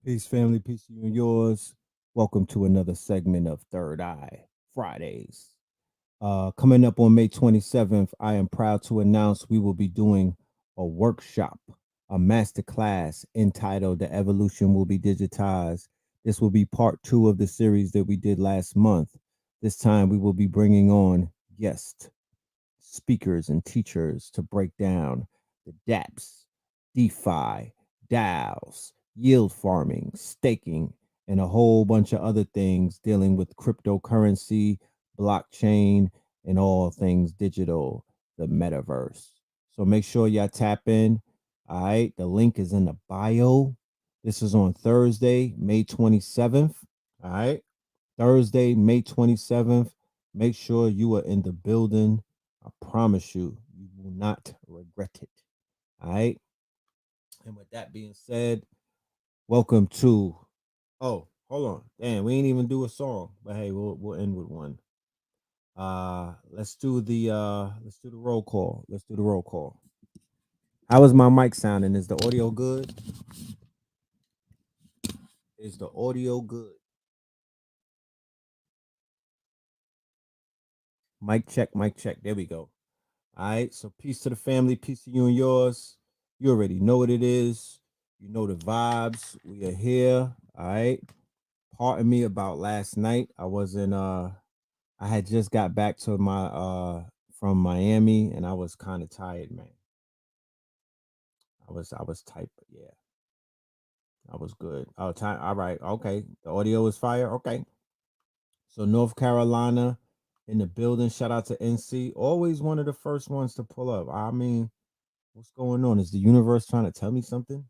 Peace, family. Peace to you and yours. Welcome to another segment of Third Eye Fridays. Coming up on May 27th, I am proud to announce we will be doing a workshop, a masterclass entitled The Evolution Will Be Digitized. This will be part two of the series that we did last month. This time we will be bringing on guests, speakers, and teachers to break down the DApps, DeFi, DAOs, yield farming, staking, and a whole bunch of other things dealing with cryptocurrency, blockchain, and all things digital, the metaverse. So make sure y'all tap in. All right. The link is in the bio. This is on Thursday, May 27th. All right. Thursday, May 27th. Make sure you are in the building. I promise you, you will not regret it. All right. And with that being said, welcome to. Oh, hold on. Damn, we ain't even do a song, but hey, we'll end with one. Let's do the roll call. Let's do the roll call. How is my mic sounding? Is the audio good? Is the audio good? Mic check, mic check. There we go. All right. So peace to the family, peace to you and yours. You already know what it is. You know the vibes. We are here. All right. Pardon me about last night. I had just got back to my from Miami and I was kind of tired, man. I was tight, but yeah. I was good. Oh, time. All right. Okay. The audio is fire. Okay. So North Carolina in the building. Shout out to NC. Always one of the first ones to pull up. I mean, what's going on? Is the universe trying to tell me something?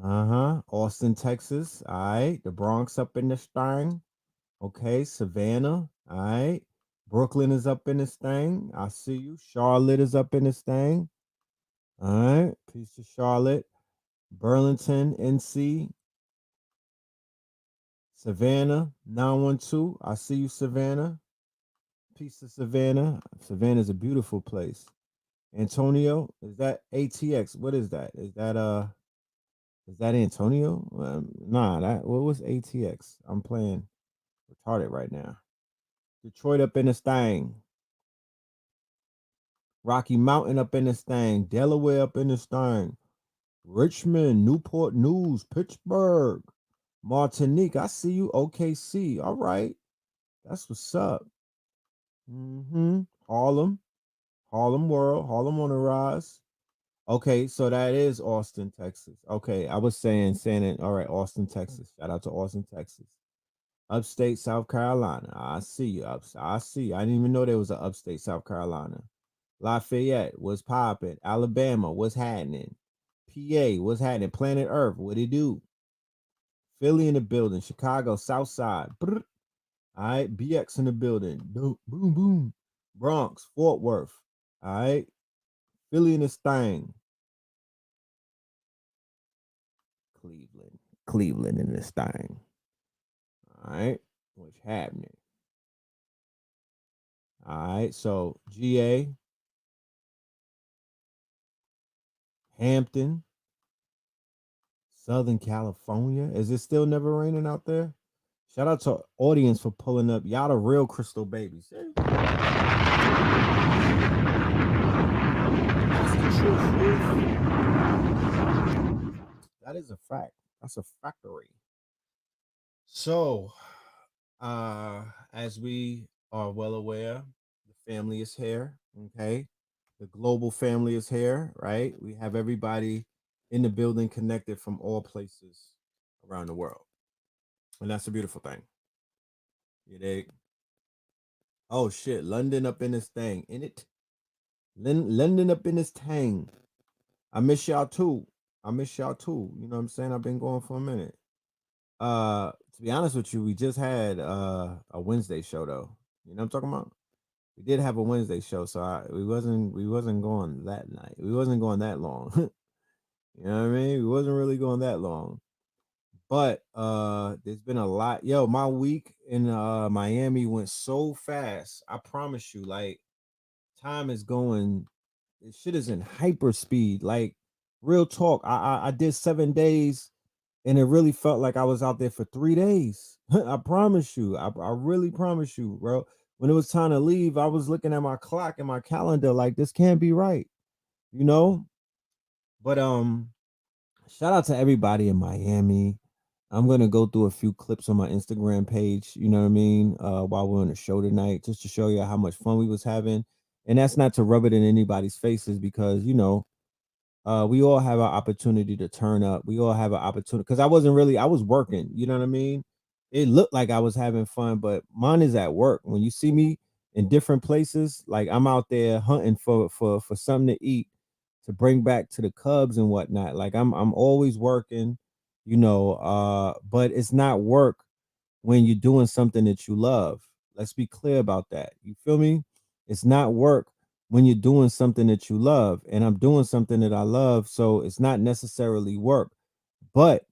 Uh-huh. Austin, Texas. All right. The Bronx up in this thing. Okay. Savannah. All right. Brooklyn is up in this thing. I see you. Charlotte is up in this thing. All right. Peace to Charlotte. Burlington, NC. Savannah, 912. I see you, Savannah. Peace to Savannah. Savannah's a beautiful place. Antonio, is that ATX? What is that? Is that Antonio? Nah, what was ATX? I'm playing retarded right now. Detroit up in this thing. Rocky Mountain up in this thing. Delaware up in this thing. Richmond, Newport News, Pittsburgh, Martinique. I see you. OKC. All right. That's what's up. Harlem. Harlem World. Harlem on the rise. Okay, so that is Austin, Texas. Okay, I was saying it. All right, Austin, Texas. Shout out to Austin, Texas. Upstate South Carolina. I see you. I see. I didn't even know there was an upstate South Carolina. Lafayette was popping. Alabama was happening. PA was happening. Planet Earth. What it do? Philly in the building. Chicago South Side. Brr. All right. BX in the building. Boom, boom, boom. Bronx, Fort Worth. All right. Philly in this thing. Cleveland. Cleveland in this thing. All right. What's happening? All right. So GA, Hampton, Southern California. Is it still never raining out there? Shout out to audience for pulling up. Y'all the real crystal babies. That's the truth. That is a fact. That's a factory. So, as we are well aware, the family is here. Okay. The global family is here, right? We have everybody in the building connected from all places around the world. And that's a beautiful thing. You dig? Oh shit, London up in this thing. In it. London up in this thing. I miss y'all too. I miss y'all too. You know what I'm saying? I've been going for a minute. To be honest with you, we just had a Wednesday show though. You know what I'm talking about? We did have a Wednesday show, so we wasn't going that night. We wasn't going that long. You know what I mean? We wasn't really going that long. But there's been a lot. Yo, my week in Miami went so fast. I promise you, like time is going, this shit is in hyper speed. Like real talk. I did 7 days and it really felt like I was out there for 3 days. I promise you. I really promise you, bro. When it was time to leave, I was looking at my clock and my calendar like this can't be right, you know? But shout out to everybody in Miami. I'm gonna go through a few clips on my Instagram page, you know what I mean, while we're on the show tonight, just to show you how much fun we was having. And that's not to rub it in anybody's faces because, we all have an opportunity to turn up. We all have an opportunity because I was working, you know what I mean? It looked like I was having fun, but mine is at work. When you see me in different places, like I'm out there hunting for something to eat to bring back to the Cubs and whatnot. Like I'm always working, but it's not work when you're doing something that you love. Let's be clear about that. You feel me? It's not work when you're doing something that you love. And I'm doing something that I love. So it's not necessarily work, but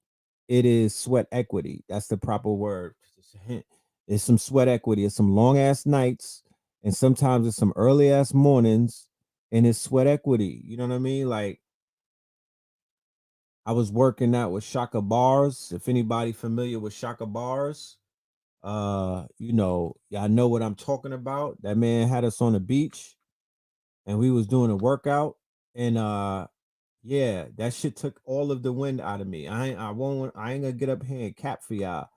it is sweat equity. That's the proper word. It's a hint. It's some sweat equity. It's some long ass nights. And sometimes it's some early ass mornings. And it's sweat equity. You know what I mean? Like I was working out with Shaka Bars. If anybody familiar with Shaka Bars, y'all know what I'm talking about. That man had us on the beach and we was doing a workout and yeah, that shit took all of the wind out of me. I ain't gonna get up here and cap for y'all.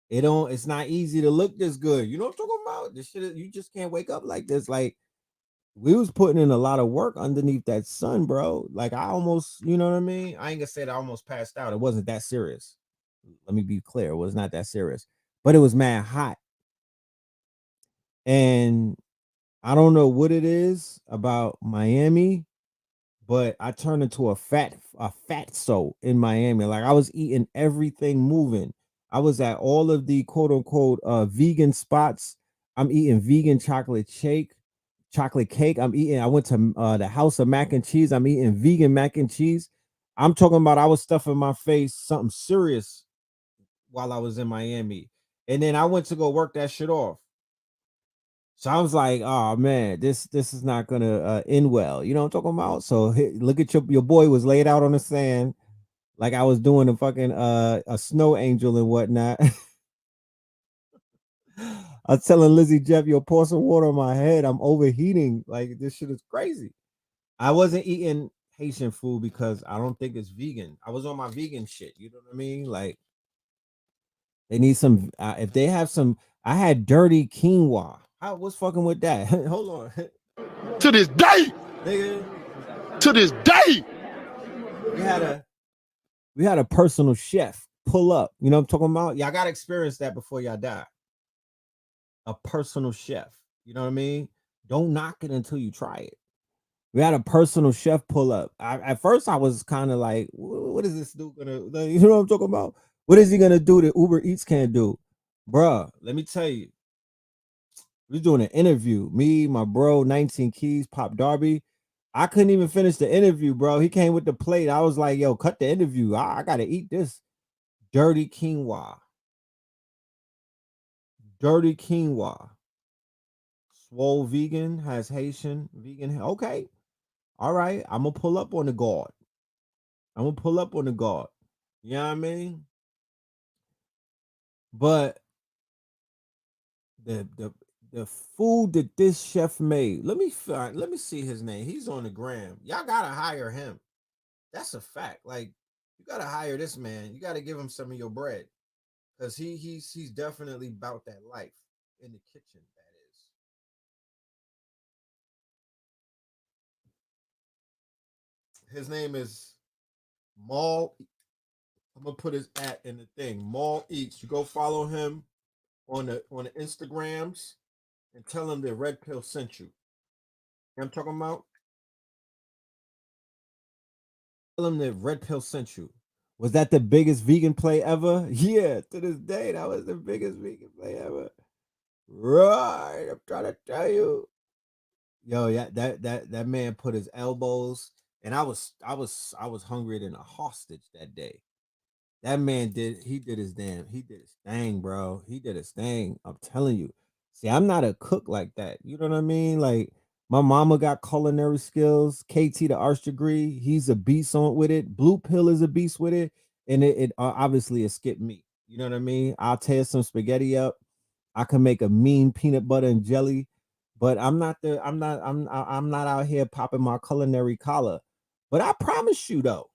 It's not easy to look this good. You know what I'm talking about? This shit you just can't wake up like this. Like we was putting in a lot of work underneath that sun, bro. Like I almost, you know what I mean? I ain't gonna say that I almost passed out. It wasn't that serious. Let me be clear. It was not that serious. But it was mad hot. And I don't know what it is about Miami, but I turned into a fatso in Miami. Like I was eating everything moving. I was at all of the quote unquote vegan spots. I'm eating vegan chocolate cake. I went to the House of Mac and Cheese. I'm eating vegan mac and cheese. I'm talking about I was stuffing my face something serious while I was in Miami. And then I went to go work that shit off. So I was like, "Oh man, this is not gonna end well." You know what I'm talking about? So look at your boy was laid out on the sand like I was doing a fucking a snow angel and whatnot. I was telling Lizzie Jeff, "Yo, pour some water on my head. I'm overheating. Like this shit is crazy." I wasn't eating Haitian food because I don't think it's vegan. I was on my vegan shit. You know what I mean? Like they need some. If they have some, I had dirty quinoa. I was fucking with that. Hold on. To this day, Nigga, to this day. we had a we had a personal chef pull up. You know what I'm talking about? Y'all gotta experience that before y'all die. A personal chef. You know what I mean? Don't knock it until you try it. We had a personal chef pull up. At first I was kind of like, what is this dude gonna you know what I'm talking about? What is he gonna do that Uber Eats can't do? Bruh, let me tell you. We was doing an interview. Me, my bro, 19 Keys, Pop Darby. I couldn't even finish the interview, bro. He came with the plate. I was like, yo, cut the interview. I gotta eat this. Dirty quinoa. Dirty quinoa. Swole vegan has Haitian vegan. Okay. All right. I'm gonna pull up on the guard. I'm gonna pull up on the guard. You know what I mean? But the the food that this chef made. Let me see his name. He's on the gram. Y'all gotta hire him. That's a fact. Like you gotta hire this man. You gotta give him some of your bread. Cause he's definitely about that life in the kitchen, that is. His name is Maul. I'm gonna put his at in the thing. Maul Eats. You go follow him on the Instagrams and tell him that Red Pill sent you. You know what I'm talking about? Tell him that Red Pill sent you. Was that the biggest vegan play ever? Yeah, to this day, that was the biggest vegan play ever. Right, I'm trying to tell you. Yo, yeah, that man put his elbows, and I was hungrier than a hostage that day. That man he did his thing, bro. He did his thing. I'm telling you. See, I'm not a cook like that. You know what I mean? Like my mama got culinary skills, KT the arts degree. He's a beast on with it. Blue Pill is a beast with it. and it obviously it skipped me. You know what I mean? I'll tear some spaghetti up. I can make a mean peanut butter and jelly, but I'm not out here popping my culinary collar. But I promise you though,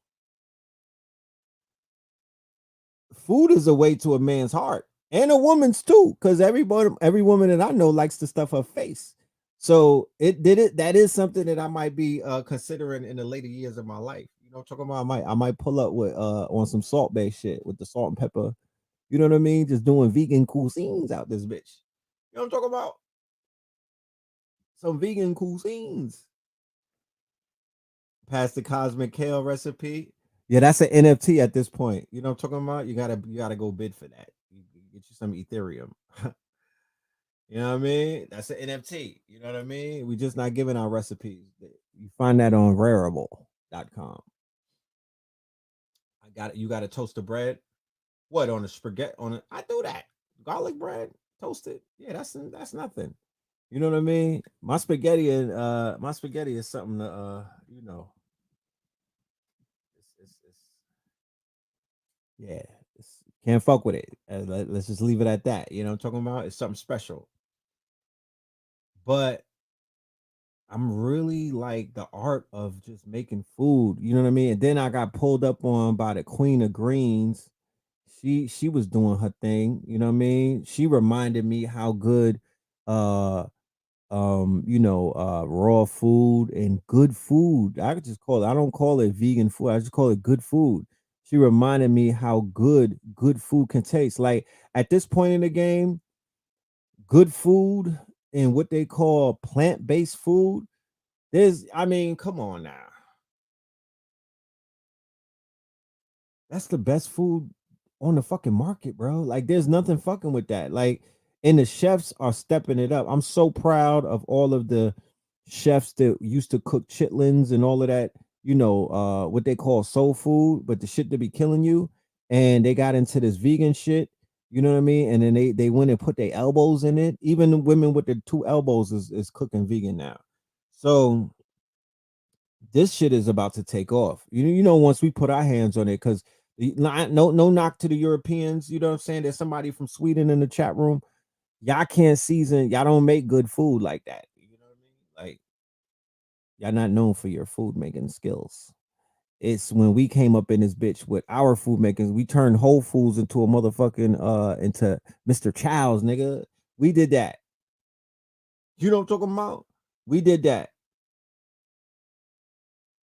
food is a way to a man's heart and a woman's too, because every woman that I know likes to stuff her face. So that is something that I might be considering in the later years of my life. You know what I'm talking about? I might pull up with on some salt based shit with the salt and pepper. You know what I mean? Just doing vegan cuisines out this bitch. You know what I'm talking about? Some vegan cuisines. Past the cosmic kale recipe. Yeah, that's an NFT at this point. You know what I'm talking about? You gotta go bid for that. You get you some Ethereum. You know what I mean? That's an NFT. You know what I mean? We just not giving our recipes. You find that on Rarible.com. I got it. You got to toast the bread. What on the spaghetti? On it? I do that. Garlic bread, toasted. Yeah, that's nothing. You know what I mean? My spaghetti is something to it's yeah, can't fuck with it. Let's just leave it at that. You know what I'm talking about? It's something special. But I'm really like the art of just making food. You know what I mean? And then I got pulled up on by the Queen of Greens. She was doing her thing. You know what I mean? She reminded me how good uh raw food and good food. I could just call it, I don't call it vegan food, I just call it good food. She reminded me how good food can taste. Like at this point in the game, good food and what they call plant-based food, I mean, come on now. That's the best food on the fucking market, bro. Like there's nothing fucking with that. Like, and the chefs are stepping it up. I'm so proud of all of the chefs that used to cook chitlins and all of that, what they call soul food, but the shit that be killing you. And they got into this vegan shit, you know what I mean? And then they went and put their elbows in it. Even the women with the two elbows is cooking vegan now. So this shit is about to take off. Once we put our hands on it, because no knock to the Europeans. You know what I'm saying? There's somebody from Sweden in the chat room. Y'all can't season. Y'all don't make good food like that. You know what I mean? Like y'all not known for your food making skills. It's when we came up in this bitch with our food makers, we turned Whole Foods into a motherfucking into Mr. Chow's, nigga. We did that. You know what I'm talking about? We did that.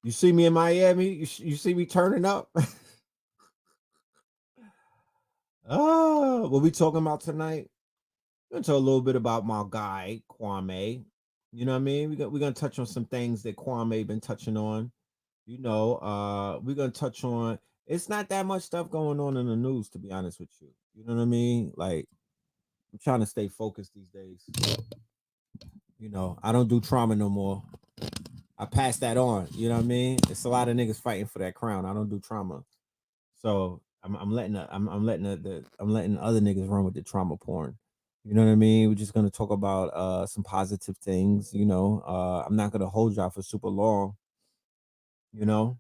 You see me in Miami? You see me turning up? What we talking about tonight? We're gonna talk a little bit about my guy Kwame. You know what I mean? We're gonna touch on some things that Kwame been touching on. We're gonna touch on. It's not that much stuff going on in the news, to be honest with you. You know what I mean? Like I'm trying to stay focused these days. I don't do trauma no more. I pass that on. You know what I mean? It's a lot of niggas fighting for that crown. I don't do trauma. So I'm letting I'm letting other niggas run with the trauma porn. You know what I mean? We're just gonna talk about some positive things. I'm not gonna hold y'all for super long. You know,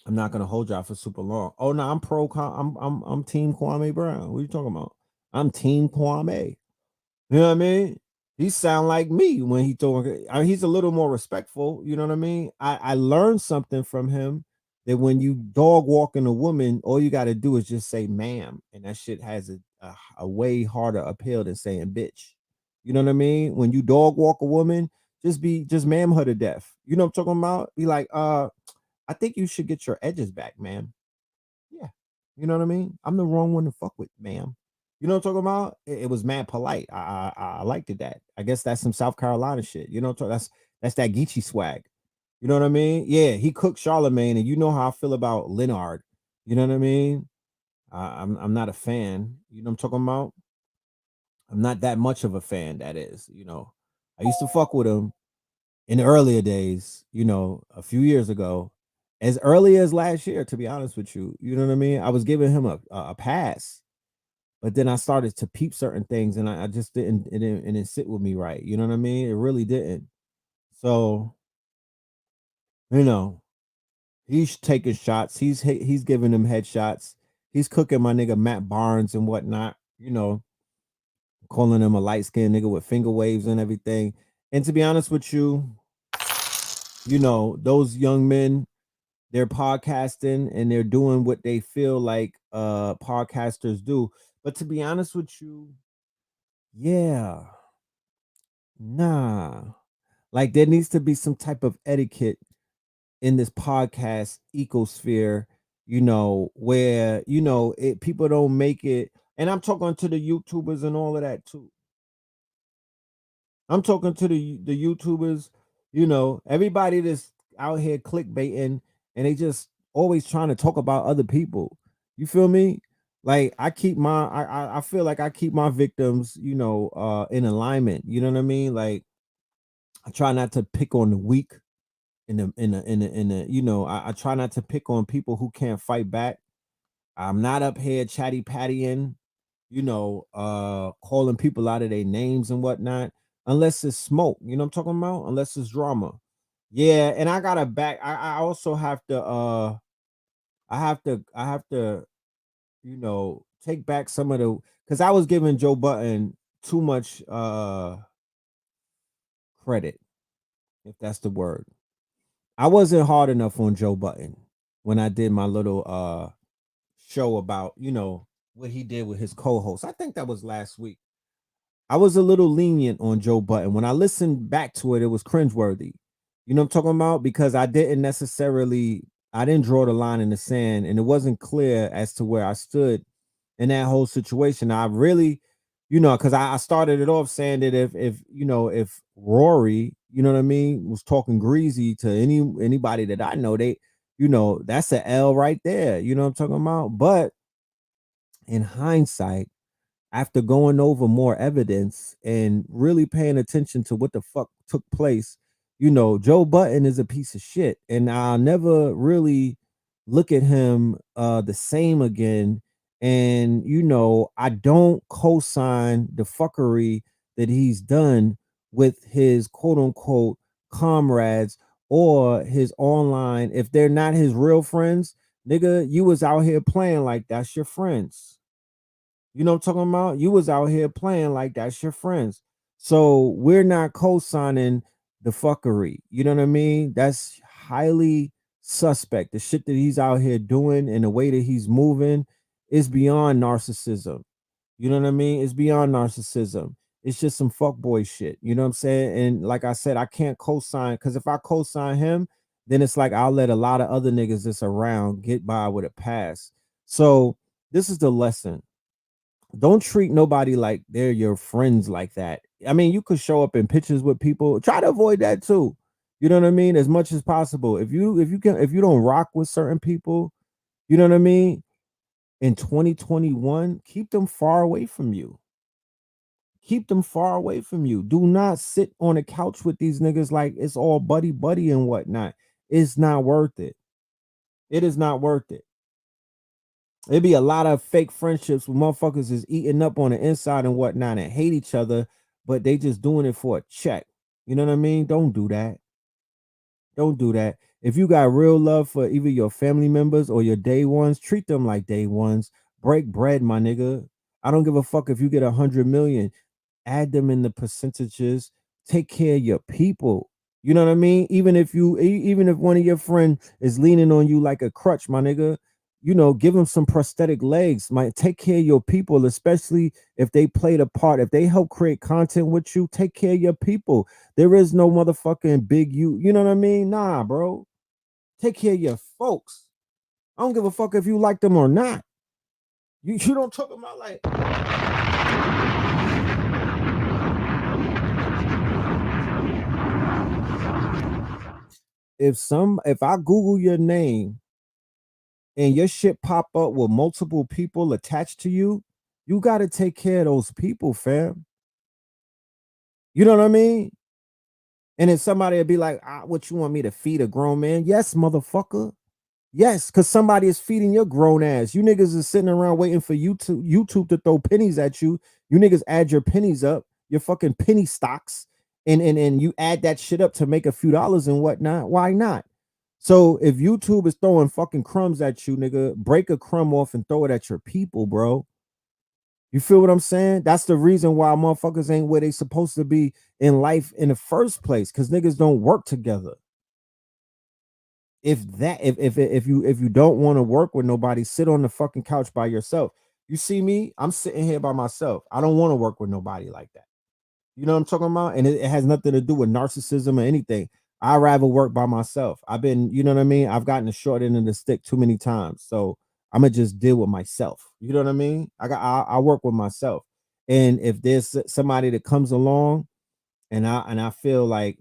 I'm not gonna hold y'all for super long. Oh no, I'm Team Kwame Brown. What are you talking about? I'm Team Kwame. You know what I mean? He sound like me when he talking. He's a little more respectful. You know what I mean? I learned something from him that when you dog walking a woman, all you got to do is just say "ma'am," and that shit has a way harder appeal than saying "bitch." You know what I mean? When you dog walk a woman, just ma'am her to death. You know what I'm talking about? Be like, I think you should get your edges back, ma'am. Yeah. You know what I mean? I'm the wrong one to fuck with, ma'am. You know what I'm talking about? It was mad polite. I liked it that. I guess that's some South Carolina shit. That's that Geechee swag. You know what I mean? Yeah, he cooked Charlemagne, and you know how I feel about Leonard. You know what I mean? I'm not a fan. You know what I'm talking about? I'm not that much of a fan. That is, I used to fuck with him in the earlier days, a few years ago, as early as last year, to be honest with you. You know what I mean? I was giving him a pass, but then I started to peep certain things, and I just it didn't sit with me right. You know what I mean? It really didn't. So, you know, He's taking shots. He's giving them headshots. He's cooking my nigga Matt Barnes and whatnot. Calling him a light skinned nigga with finger waves and everything. And to be honest with you, those young men, they're podcasting and they're doing what they feel like podcasters do. But to be honest with you, yeah, nah. Like there needs to be some type of etiquette in this podcast ecosphere, where people don't make it. And I'm talking to the YouTubers and all of that too. I'm talking to the YouTubers, everybody that's out here clickbaiting and they just always trying to talk about other people. You feel me? Like I keep my I feel like I keep my victims, in alignment. You know what I mean? Like I try not to pick on the weak in the I try not to pick on people who can't fight back. I'm not up here chatty pattying, calling people out of their names and whatnot, unless it's smoke, you know what I'm talking about? Unless it's drama. Yeah, and I gotta back I also have to I have to, take back some of the because I was giving Joe Button too much credit, if that's the word. I wasn't hard enough on Joe Button when I did my little show about, what he did with his co-host. I think that was last week. I was a little lenient on Joe Button. When I listened back to it, it was cringeworthy. You know what I'm talking about? Because I didn't draw the line in the sand and it wasn't clear as to where I stood in that whole situation. I really, because I started it off saying that if Rory, you know what I mean, was talking greasy to anybody that I know, that's an L right there. You know what I'm talking about? But in hindsight, after going over more evidence and really paying attention to what the fuck took place, Joe Button is a piece of shit. And I'll never really look at him the same again. And, I don't co-sign the fuckery that he's done with his quote unquote comrades or his online. If they're not his real friends, nigga, you was out here playing like that's your friends. You know what I'm talking about? You was out here playing like that's your friends. So we're not co-signing the fuckery. You know what I mean? That's highly suspect. The shit that he's out here doing and the way that he's moving is beyond narcissism. You know what I mean? It's beyond narcissism. It's just some fuckboy shit. You know what I'm saying? And like I said, I can't co-sign because if I co-sign him, then it's like I'll let a lot of other niggas that's around get by with a pass. So this is the lesson. Don't treat nobody like they're your friends like that. I mean, you could show up in pictures with people. Try to avoid that too. You know what I mean? As much as possible. If you don't rock with certain people, you know what I mean? In 2021, keep them far away from you. Keep them far away from you. Do not sit on a couch with these niggas like it's all buddy buddy and whatnot. It's not worth it. It is not worth it. It'd be a lot of fake friendships where motherfuckers is eating up on the inside and whatnot and hate each other, but they just doing it for a check. You know what I mean? Don't do that. Don't do that. If you got real love for either your family members or your day ones, treat them like day ones. Break bread, my nigga. I don't give a fuck if you get 100 million. Add them in the percentages. Take care of your people. You know what I mean? Even if one of your friend is leaning on you like a crutch, my nigga, give them some prosthetic legs. Might take care of your people, especially if they played a part. If they help create content with you, take care of your people. There is no motherfucking big you. You know what I mean? Nah, bro. Take care of your folks. I don't give a fuck if you like them or not. You don't talk about like if I Google your name and your shit pop up with multiple people attached to you, you got to take care of those people, fam. You know what I mean? And then somebody would be like, what you want me to feed a grown man? Yes, motherfucker. Yes, because somebody is feeding your grown ass. You niggas is sitting around waiting for YouTube to throw pennies at you. You niggas add your pennies up, your fucking penny stocks, and you add that shit up to make a few dollars and whatnot. Why not? So if YouTube is throwing fucking crumbs at you, nigga, break a crumb off and throw it at your people, bro. You feel what I'm saying? That's the reason why motherfuckers ain't where they supposed to be in life in the first place, because niggas don't work together. If you don't want to work with nobody, sit on the fucking couch by yourself. You see me? I'm sitting here by myself. I don't want to work with nobody like that. You know what I'm talking about? And it has nothing to do with narcissism or anything. I rather work by myself. I've been, you know what I mean? I've gotten the short end of the stick too many times. So I'm gonna just deal with myself. You know what I mean? I work with myself. And if there's somebody that comes along and I feel like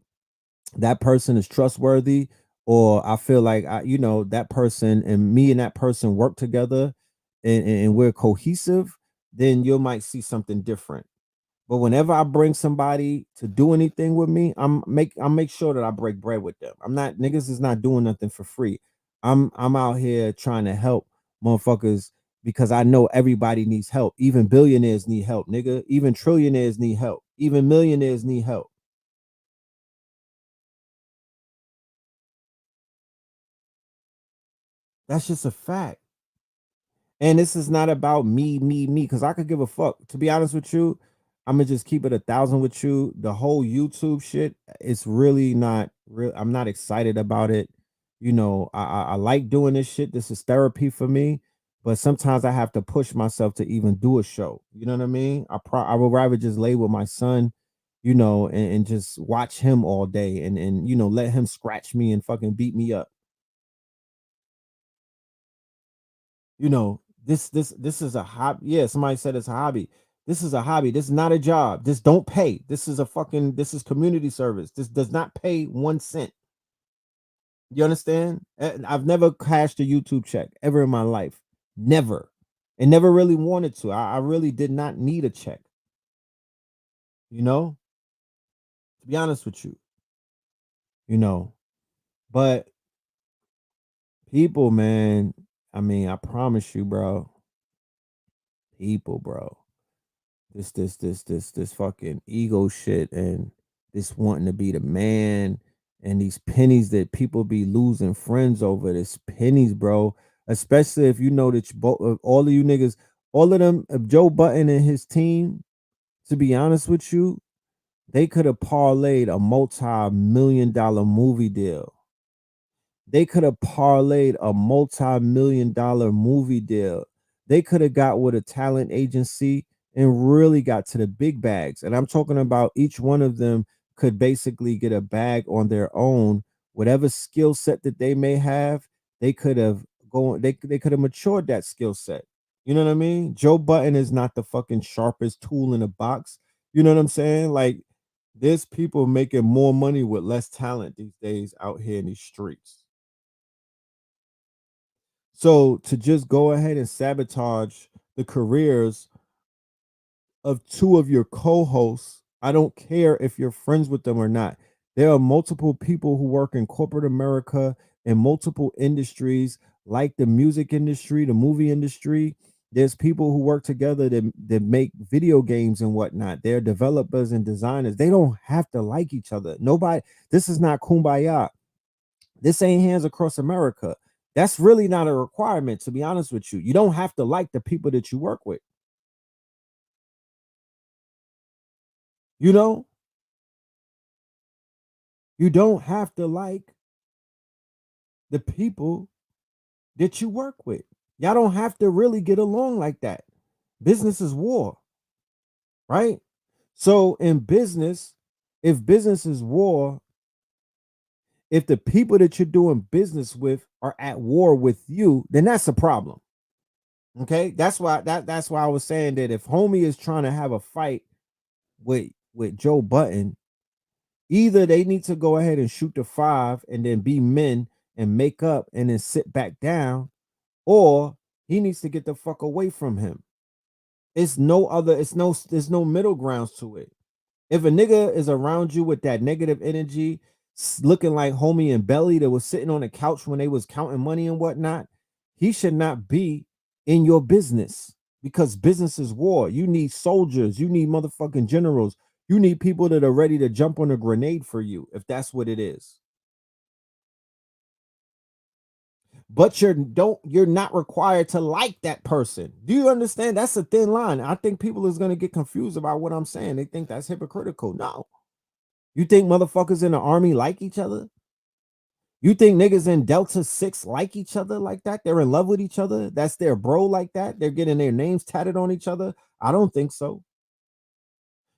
that person is trustworthy, or I feel like that person and me and that person work together and we're cohesive, then you might see something different. But whenever I bring somebody to do anything with me, I make sure that I break bread with them. I'm not niggas is not doing nothing for free. I'm out here trying to help motherfuckers because I know everybody needs help. Even billionaires need help, nigga. Even trillionaires need help. Even millionaires need help. That's just a fact. And this is not about me, because I could give a fuck. To be honest with you, I'm gonna just keep it 1,000 with you. The whole YouTube shit, it's really not real. I'm not excited about it. I like doing this shit. This is therapy for me. But sometimes I have to push myself to even do a show. You know what I mean? I would rather just lay with my son, and just watch him all day and let him scratch me and fucking beat me up. This is a hobby. Yeah, somebody said it's a hobby. This is a hobby. This is not a job. This don't pay. This is community service. This does not pay 1 cent. You understand? I've never cashed a YouTube check ever in my life. Never. And never really wanted to. I really did not need a check, you know, to be honest with you, you know. But people, man, I mean, I promise you, bro. People, bro. This fucking ego shit and this wanting to be the man and these pennies that people be losing friends over. This pennies, bro. Especially if you know that all of you niggas, all of them, Joe Button and his team, to be honest with you, they could have parlayed a multi-million-dollar movie deal. They could have parlayed a multi-million-dollar movie deal. They could have got with a talent agency and really got to the big bags. And I'm talking about each one of them could basically get a bag on their own. Whatever skill set that they may have, they could have they could have matured that skill set. You know what I mean? Joe Button is not the fucking sharpest tool in the box. You know what I'm saying? Like, there's people making more money with less talent these days out here in these streets. So to just go ahead and sabotage the careers of two of your co-hosts, I don't care if you're friends with them or not. There are multiple people who work in corporate America in multiple industries, like the music industry, the movie industry. There's people who work together that make video games and whatnot. They're developers and designers. They don't have to like each other. Nobody, this is not kumbaya. This ain't hands across America. That's really not a requirement, to be honest with you. You don't have to like the people that you work with. You know, you don't have to like the people that you work with. Y'all don't have to really get along like that. Business is war, right? So in business, if business is war, if the people that you're doing business with are at war with you, then that's a problem. Okay? That's why I was saying that if homie is trying to have a fight with Joe Button, either they need to go ahead and shoot the five and then be men and make up and then sit back down, or he needs to get the fuck away from him. There's no middle grounds to it. If a nigga is around you with that negative energy, looking like homie and Belly that was sitting on the couch when they was counting money and whatnot, he should not be in your business, because business is war. You need soldiers, you need motherfucking generals, you need people that are ready to jump on a grenade for you if that's what it is. but you're not required to like that person. Do you understand? That's a thin line. I think people is gonna get confused about what I'm saying. They think that's hypocritical. No. You think motherfuckers in the army like each other? You think niggas in Delta 6 like each other like that? They're in love with each other? That's their bro like that? They're getting their names tatted on each other? I don't think so.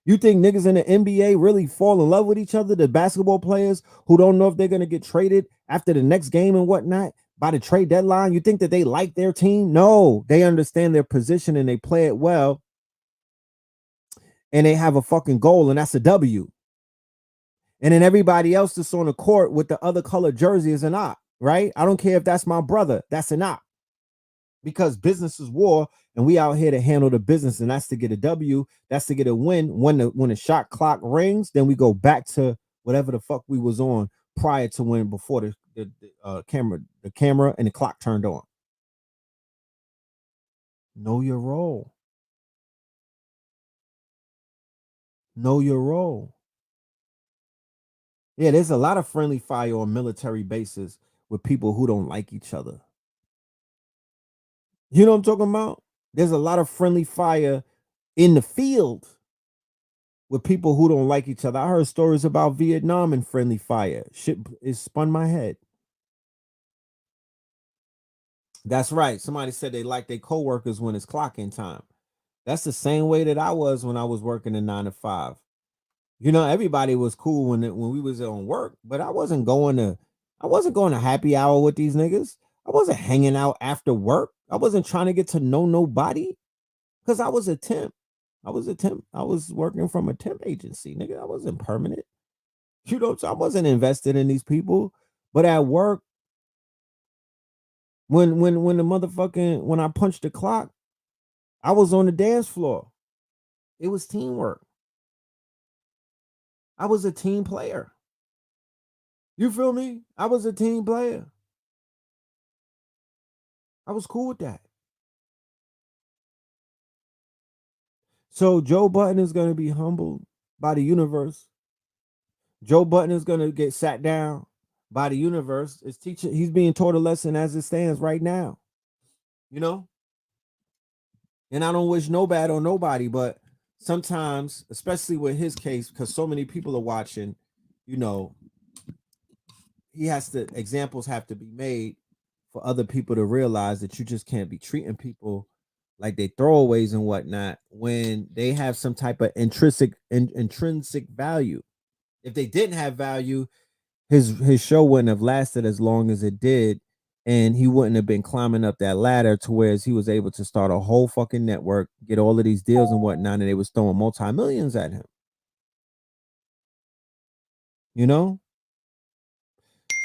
You think niggas in the NBA really fall in love with each other? The basketball players who don't know if they're gonna get traded after the next game and whatnot by the trade deadline. You think that they like their team? No, they understand their position and they play it well, and they have a fucking goal, and that's a W. And then everybody else that's on the court with the other color jersey is an op, right? I don't care if that's my brother, that's an op. Because business is war, and we out here to handle the business, and that's to get a W, that's to get a win. When the shot clock rings, then we go back to whatever the fuck we was on prior to when before the camera and the clock turned on. Know your role. Know your role. Yeah, there's a lot of friendly fire on military bases with people who don't like each other. You know what I'm talking about? There's a lot of friendly fire in the field with people who don't like each other. I heard stories about Vietnam and friendly fire. Shit is spun my head. That's right. Somebody said they like their coworkers when it's clocking time. That's the same way that I was when I was working in 9 to 5. You know, everybody was cool when we was on work, but I wasn't going to happy hour with these niggas. I wasn't hanging out after work. I wasn't trying to get to know nobody because I was a temp. I was a temp. I was working from a temp agency, nigga. I wasn't permanent. You know, so I wasn't invested in these people. But at work, when the motherfucking when I punched the clock, I was on the dance floor. It was teamwork. I was a team player. You feel me? I was a team player. I was cool with that. So Joe Button is gonna be humbled by the universe. Joe Button is gonna get sat down by the universe. Is teaching. He's being taught a lesson as it stands right now. You know, and I don't wish no bad on nobody, but sometimes, especially with his case, because so many people are watching, you know, examples have to be made for other people to realize that you just can't be treating people like they throwaways and whatnot when they have some type of intrinsic value. If they didn't have value, his show wouldn't have lasted as long as it did, and he wouldn't have been climbing up that ladder to where he was able to start a whole fucking network, get all of these deals and whatnot, and they was throwing multi-millions at him. You know?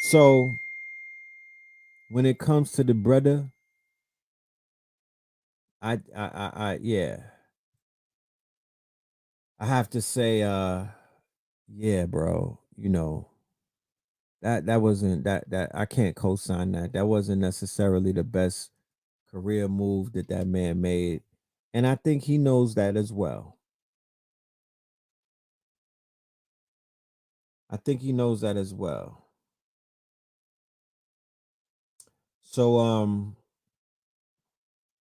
So when it comes to the brother, yeah, I have to say, yeah, bro, that wasn't that I can't co-sign that. That wasn't necessarily the best career move that man made, and I think he knows that as well. I think he knows that as well. So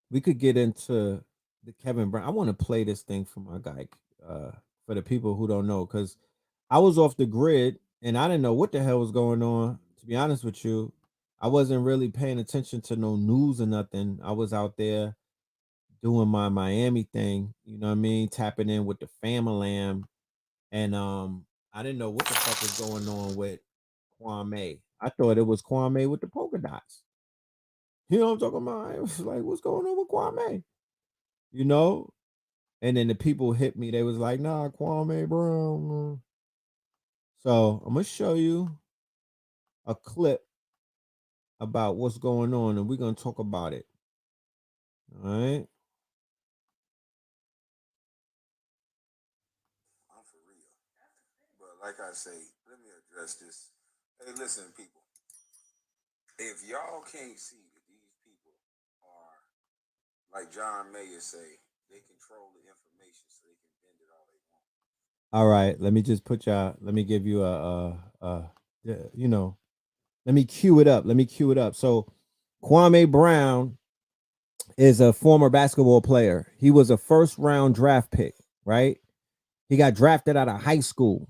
we could get into the Kevin Brown. I want to play this thing for my guy, uh, for the people who don't know, because I was off the grid and I didn't know what the hell was going on. To be honest with you, I wasn't really paying attention to no news or nothing. I was out there doing my Miami thing, you know what I mean, tapping in with the family, and I didn't know what the fuck was going on with Kwame. I thought it was Kwame with the polka dots. You know what I'm talking about? It was like, what's going on with Kwame? You know? And then the people hit me. They was like, nah, Kwame Brown. So I'm gonna show you a clip about what's going on, and we're gonna talk about it. All right. I'm for real. But like I say, let me address this. Hey, listen, people. If y'all can't see that these people are, like John Mayer say, they control the information so they can bend it all they want. All right. Let me just let me give you you know, let me cue it up. So Kwame Brown is a former basketball player. He was a first round draft pick, right? He got drafted out of high school.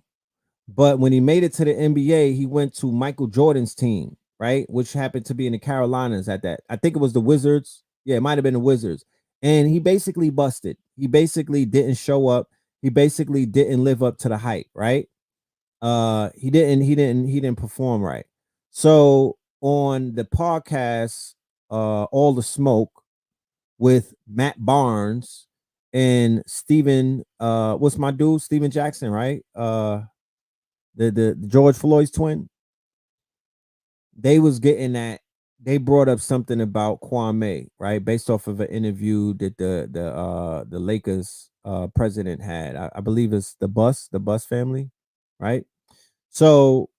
But when he made it to the NBA, he went to Michael Jordan's team, right? Which happened to be in the Carolinas at that. I think it was the Wizards. Yeah, it might have been the Wizards. And he basically busted. He basically didn't show up. He basically didn't live up to the hype, right? He didn't perform right. So on the podcast, All the Smoke with Matt Barnes and Steven, what's my dude? Steven Jackson, right? The George Floyd's twin. They was getting that. They brought up something about Kwame, right? Based off of an interview that the Lakers president had. I believe it's the Bus family, right? So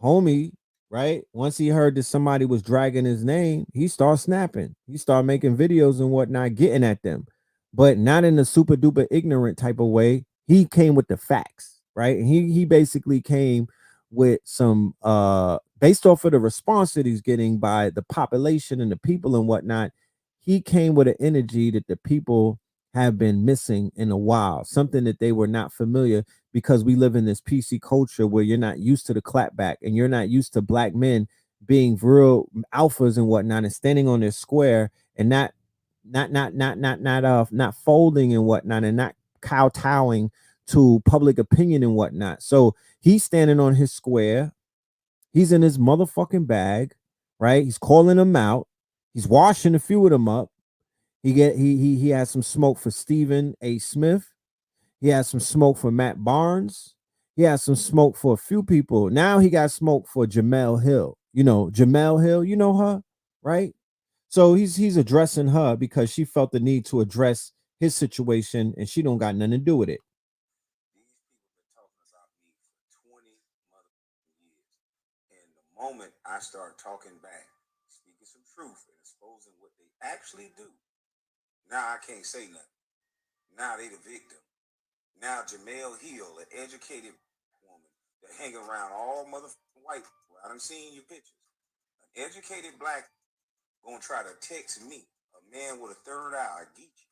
homie, right? Once he heard that somebody was dragging his name, he started snapping. He started making videos and whatnot, getting at them, but not in a super duper ignorant type of way. He came with the facts, right? And he basically came with some based off of the response that he's getting by the population and the people and whatnot. He came with an energy that the people have been missing in a while, something that they were not familiar, because we live in this PC culture where you're not used to the clapback and you're not used to black men being real alphas and whatnot and standing on their square and not folding and whatnot and not kowtowing to public opinion and whatnot. So he's standing on his square. He's in his motherfucking bag, right? He's calling them out. He's washing a few of them up. He has some smoke for Stephen A. Smith. He has some smoke for Matt Barnes. He has some smoke for a few people. Now he got smoke for Jamel Hill. You know, Jamel Hill, you know her, right? So he's addressing her because she felt the need to address his situation and she don't got nothing to do with it. These people been talking about me for 20 motherfucking years. And the moment I start talking back, speaking some truth and exposing what they actually do, now I can't say nothing. Now they the victim. Now Jamel Hill, an educated woman that hang around all motherfucking white people. I done seen your pictures. An educated black gonna try to text me, a man with a third eye, I get you.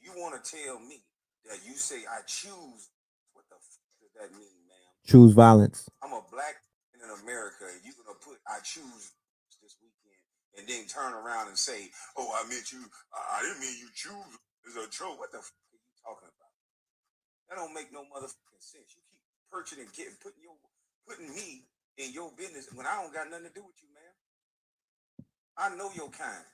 You wanna tell me that you say I choose, what the fuck does that mean, ma'am? Choose violence. I'm a black man in America, and you gonna put I choose this weekend and then turn around and say, oh, I meant you, I didn't mean you choose. It's a joke. What the fuck are you talking about? That don't make no motherfucking sense. You keep perching and putting me in your business when I don't got nothing to do with you, man. I know your kind.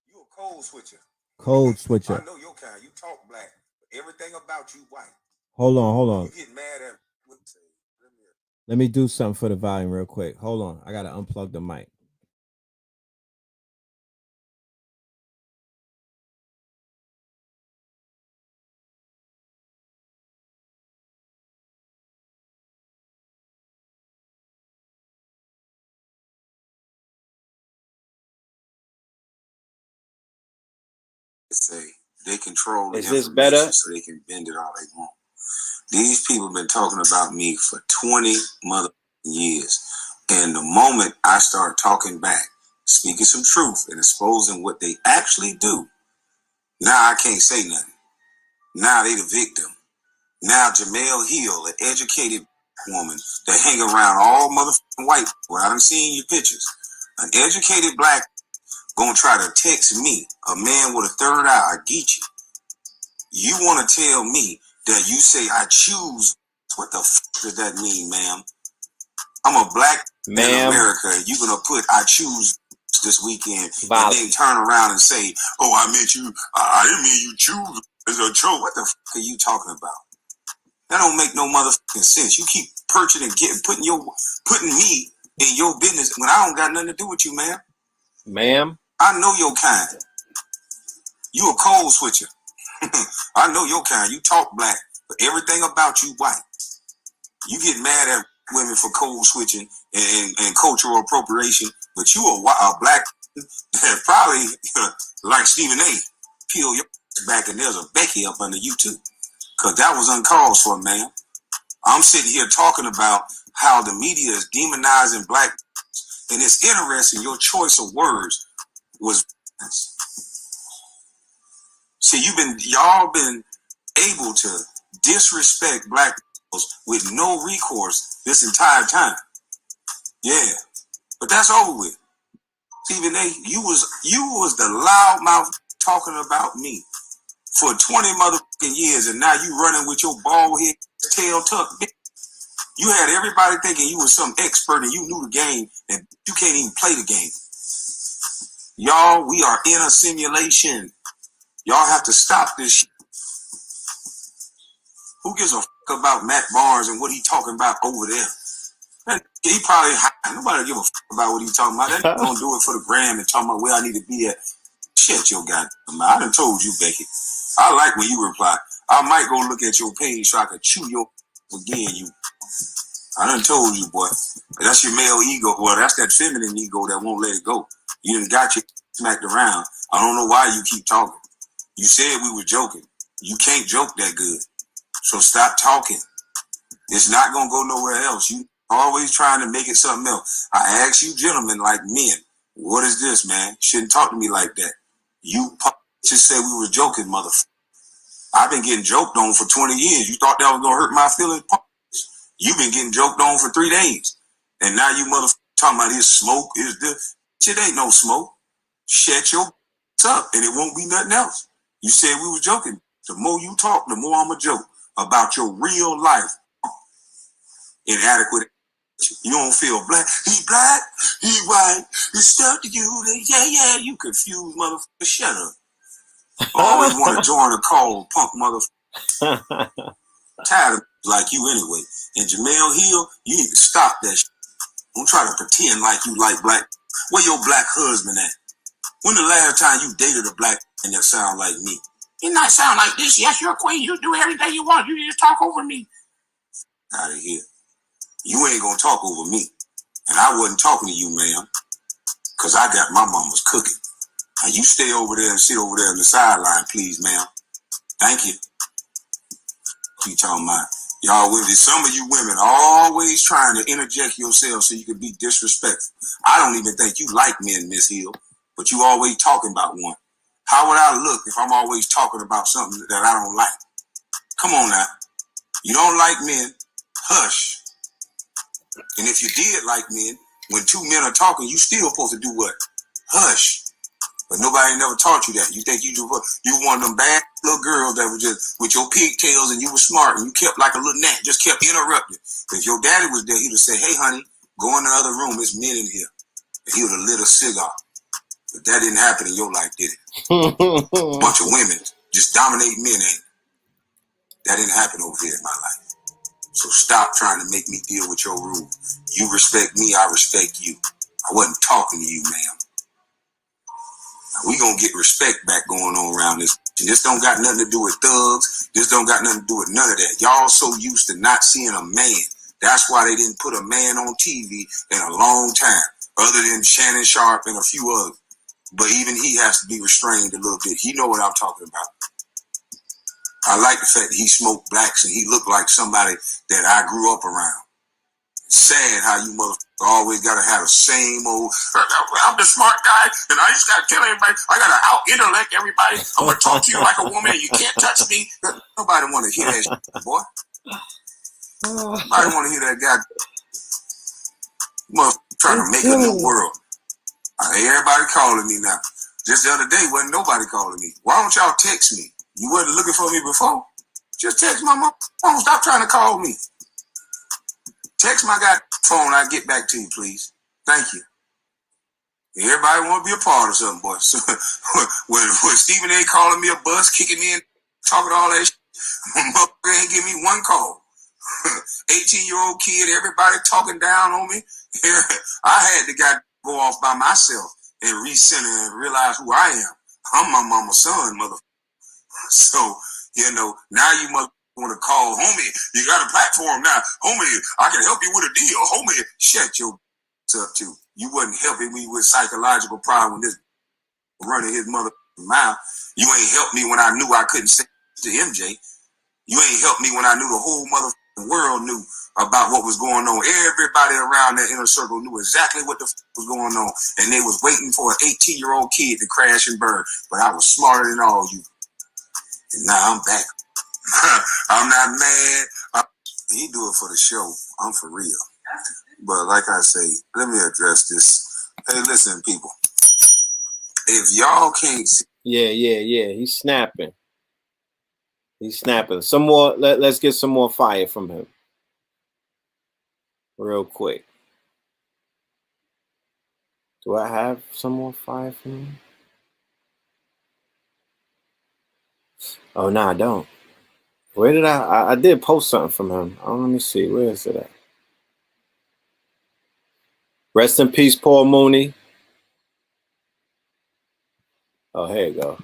You a code switcher. Code switcher. I know your kind. You talk black, but everything about you white. Hold on. You get mad at what say. Let me do something for the volume real quick. Hold on. I gotta unplug the mic. Say they control the Is this better? so they can bend it all they want. These people have been talking about me for 20 mother years. And the moment I start talking back, speaking some truth and exposing what they actually do, now I can't say nothing. Now they the victim. Now Jamel Hill, an educated woman that hang around all motherfucking white people. I done seen your pictures. An educated black gonna try to text me, a man with a third eye, I get you. You want to tell me that you say I choose. What the fuck does that mean, ma'am? I'm a black man in America. You gonna put I choose this weekend Violence. and then turn around and say, oh, I meant you. I didn't mean you choose. It's a joke. What the fuck are you talking about? That don't make no motherfucking sense. You keep perching and putting me in your business when I don't got nothing to do with you, man. Ma'am. I know your kind. You a code switcher. I know your kind. You talk black, but everything about you white. You get mad at women for code switching and cultural appropriation, but you a black that probably like Stephen A. Peel your back and there's a Becky up under you too, because that was uncalled for, man. I'm sitting here talking about how the media is demonizing black And it's interesting, your choice of words was. See, y'all been able to disrespect black people with no recourse this entire time. Yeah, but that's over with. Stephen A, you was the loudmouth talking about me for 20 motherfucking years, and now you running with your bald head tail tucked. You had everybody thinking you was some expert and you knew the game, and you can't even play the game. Y'all, we are in a simulation. Y'all have to stop this shit. Who gives a fuck about Matt Barnes and what he talking about over there? He probably high. Nobody give a fuck about what he talking about. That gonna do it for the gram and talking about where I need to be at. Shit, your goddamn mouth. I done told you, Becky. I like when you reply. I might go look at your page so I can chew your again. I done told you, boy. That's your male ego. Well, that's that feminine ego that won't let it go. You done got you smacked around. I don't know why you keep talking. You said we were joking. You can't joke that good. So stop talking. It's not going to go nowhere else. You always trying to make it something else. I ask you gentlemen like men, what is this, man? Shouldn't talk to me like that. You just said we were joking, motherfucker. I've been getting joked on for 20 years. You thought that was going to hurt my feelings? You've been getting joked on for 3 days. And now you motherfucker talking about his smoke. Is this? Shit ain't no smoke. Shut your up and it won't be nothing else. You said we were joking. The more you talk, the more I'm a joke about your real life. Inadequate. You don't feel black. He black, he white, it's stuck to you. Yeah, you confused motherfucker. Shut up. Always want to join a call, punk motherfucker. Tired of like you anyway. And Jamel Hill, you need to stop that shit. Don't try to pretend like you like black. Where your black husband at? When the last time you dated a black man that sound like me? He not sound like this. Yes, you're a queen. You do everything you want. You just talk over me. Out of here. You ain't gonna talk over me. And I wasn't talking to you, ma'am. Because I got my mama's cooking. Now you stay over there and sit over there on the sideline, please, ma'am. Thank you. You talking about y'all women? Some of you women always trying to interject yourself so you can be disrespectful. I don't even think you like men, Miss Hill, but you always talking about one. How would I look if I'm always talking about something that I don't like? Come on now. You don't like men, hush. And if you did like men, when 2 men are talking, you still supposed to do what? Hush. But nobody never taught you that. You think you one of them bad little girls that were just with your pigtails and you were smart and you kept like a little gnat, just kept interrupting. If your daddy was there, he'd have said, hey, honey, go in the other room. There's men in here. And he would have lit a cigar. But that didn't happen in your life, did it? Bunch of women just dominate men, ain't it? That didn't happen over here in my life. So stop trying to make me deal with your rules. You respect me, I respect you. I wasn't talking to you, ma'am. We gonna get respect back going on around this. And this don't got nothing to do with thugs. This don't got nothing to do with none of that. Y'all so used to not seeing a man. That's why they didn't put a man on TV in a long time, other than Shannon Sharp and a few others. But even he has to be restrained a little bit. He know what I'm talking about. I like the fact that he smoked blacks and he looked like somebody that I grew up around. Sad how you motherfuckers always gotta have the same old, I'm the smart guy and I just gotta tell everybody, I gotta out-intellect everybody. I'm gonna talk to you like a woman and you can't touch me. Nobody wanna hear that shit, boy. Nobody wanna hear that guy motherfucker trying to make a new world. Everybody calling me now. Just the other day, wasn't nobody calling me. Why don't y'all text me? You wasn't looking for me before? Just text my mom. Don't stop trying to call me. Text my goddamn phone. I'll get back to you, please. Thank you. Everybody want to be a part of something, boy. So, when Stephen A. calling me a bus, kicking me in, talking all that shit, motherfucker ain't give me one call. 18-year-old kid, everybody talking down on me. I had to go off by myself and recenter and realize who I am. I'm my mama's son, motherfucker. So, now you must want to call, homie, you got a platform now. Homie, I can help you with a deal. Homie, shut your up too. You wasn't helping me with psychological problem when this running his mother mouth. You ain't helped me when I knew I couldn't say to MJ. You ain't helped me when I knew the whole motherfucking world knew about what was going on. Everybody around that inner circle knew exactly what the was going on, and they was waiting for an 18-year-old kid to crash and burn. But I was smarter than all you. And now I'm back. I'm not mad. He do it for the show. I'm for real. But like I say, let me address this. Hey, listen, people. If y'all can't see, yeah. He's snapping. He's snapping. Some more. Let's get some more fire from him, real quick. Do I have some more fire from him? Oh no, I don't. Where did I did post something from him. Oh, let me see. Where is it at? Rest in peace, Paul Mooney. Oh, here you go.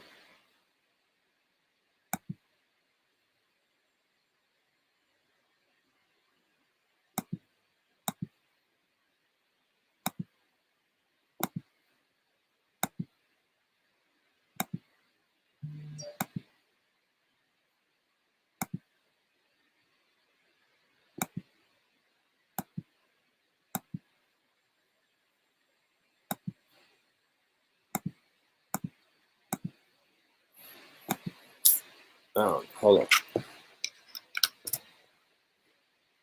Oh, hold on.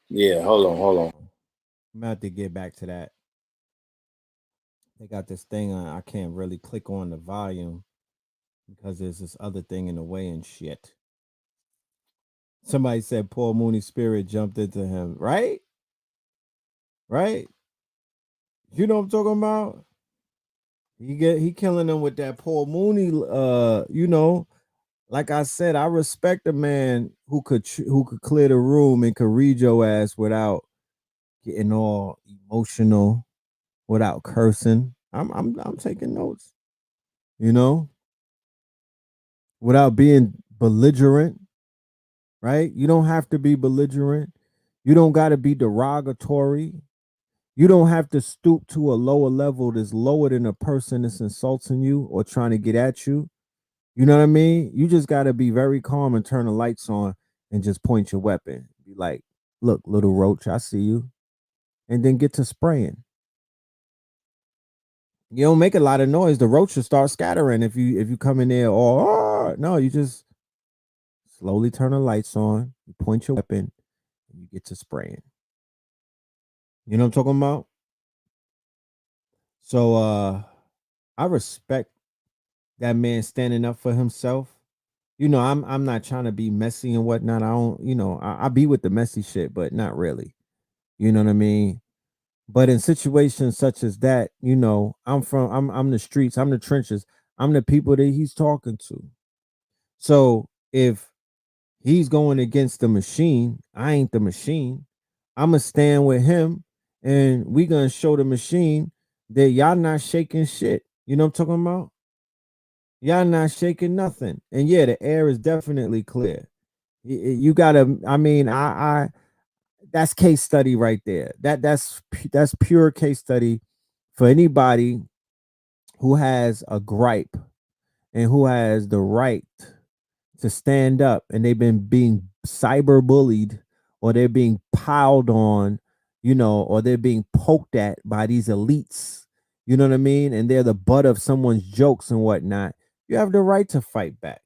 Yeah, hold on. I'm about to get back to that. They got this thing on. I can't really click on the volume because there's this other thing in the way and shit. Somebody said Paul Mooney's spirit jumped into him, right? Right? You know what I'm talking about? He killing them with that Paul Mooney. You know, like I said, I respect a man who could clear the room and could read your ass without getting all emotional, without cursing. I'm taking notes. You know, without being belligerent. Right? You don't have to be belligerent. You don't got to be derogatory. You don't have to stoop to a lower level that's lower than a person that's insulting you or trying to get at you. You know what I mean? You just got to be very calm and turn the lights on and just point your weapon. Be like, look, little roach, I see you. And then get to spraying. You don't make a lot of noise. The roach will start scattering if you come in there or no, you just slowly turn the lights on, you point your weapon, and you get to spraying. You know what I'm talking about? So I respect that man standing up for himself. You know, I'm not trying to be messy and whatnot. I don't, you know, I be with the messy shit, but not really. You know what I mean? But in situations such as that, you know, I'm the streets, I'm the trenches, I'm the people that he's talking to. So if he's going against the machine, I ain't the machine. I'ma stand with him and we gonna show the machine that y'all not shaking shit. You know what I'm talking about? Y'all not shaking nothing. And yeah, the air is definitely clear. You gotta, I mean, I that's case study right there. That's pure case study for anybody who has a gripe and who has the right to stand up and they've been being cyber bullied or they're being piled on, you know, or they're being poked at by these elites, you know what I mean? And they're the butt of someone's jokes and whatnot. You have the right to fight back.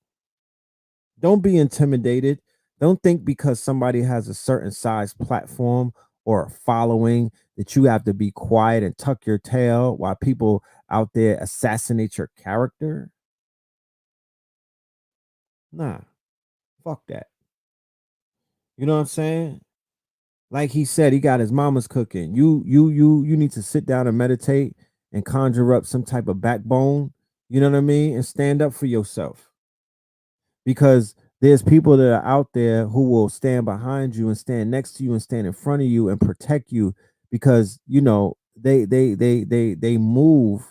Don't be intimidated. Don't think because somebody has a certain size platform or a following that you have to be quiet and tuck your tail while people out there assassinate your character. Nah, fuck that. You know what I'm saying? Like he said, he got his mama's cooking. You need to sit down and meditate and conjure up some type of backbone. You know what I mean? And stand up for yourself. Because there's people that are out there who will stand behind you and stand next to you and stand in front of you and protect you because you know they move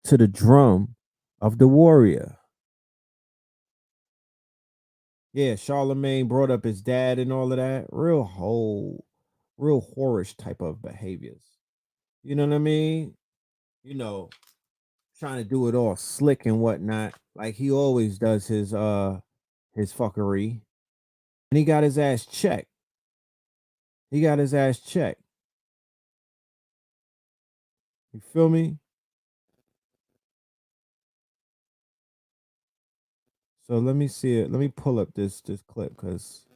to the drum of the warrior. Yeah, Charlemagne brought up his dad and all of that. Real whorish type of behaviors. You know what I mean? You know, trying to do it all slick and whatnot, like he always does his fuckery. And he got his ass checked. He got his ass checked. You feel me? So let me see it. Let me pull up this clip because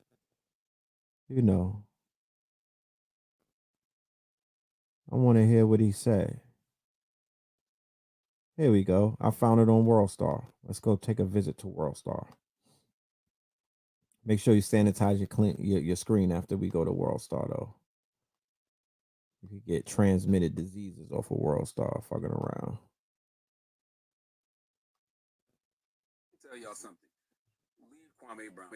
you know I want to hear what he said. Here we go. I found it on WorldStar. Let's go take a visit to WorldStar. Make sure you sanitize your screen after we go to WorldStar though. You could get transmitted diseases off of WorldStar fucking around. Tell y'all something. Leave Kwame Brown.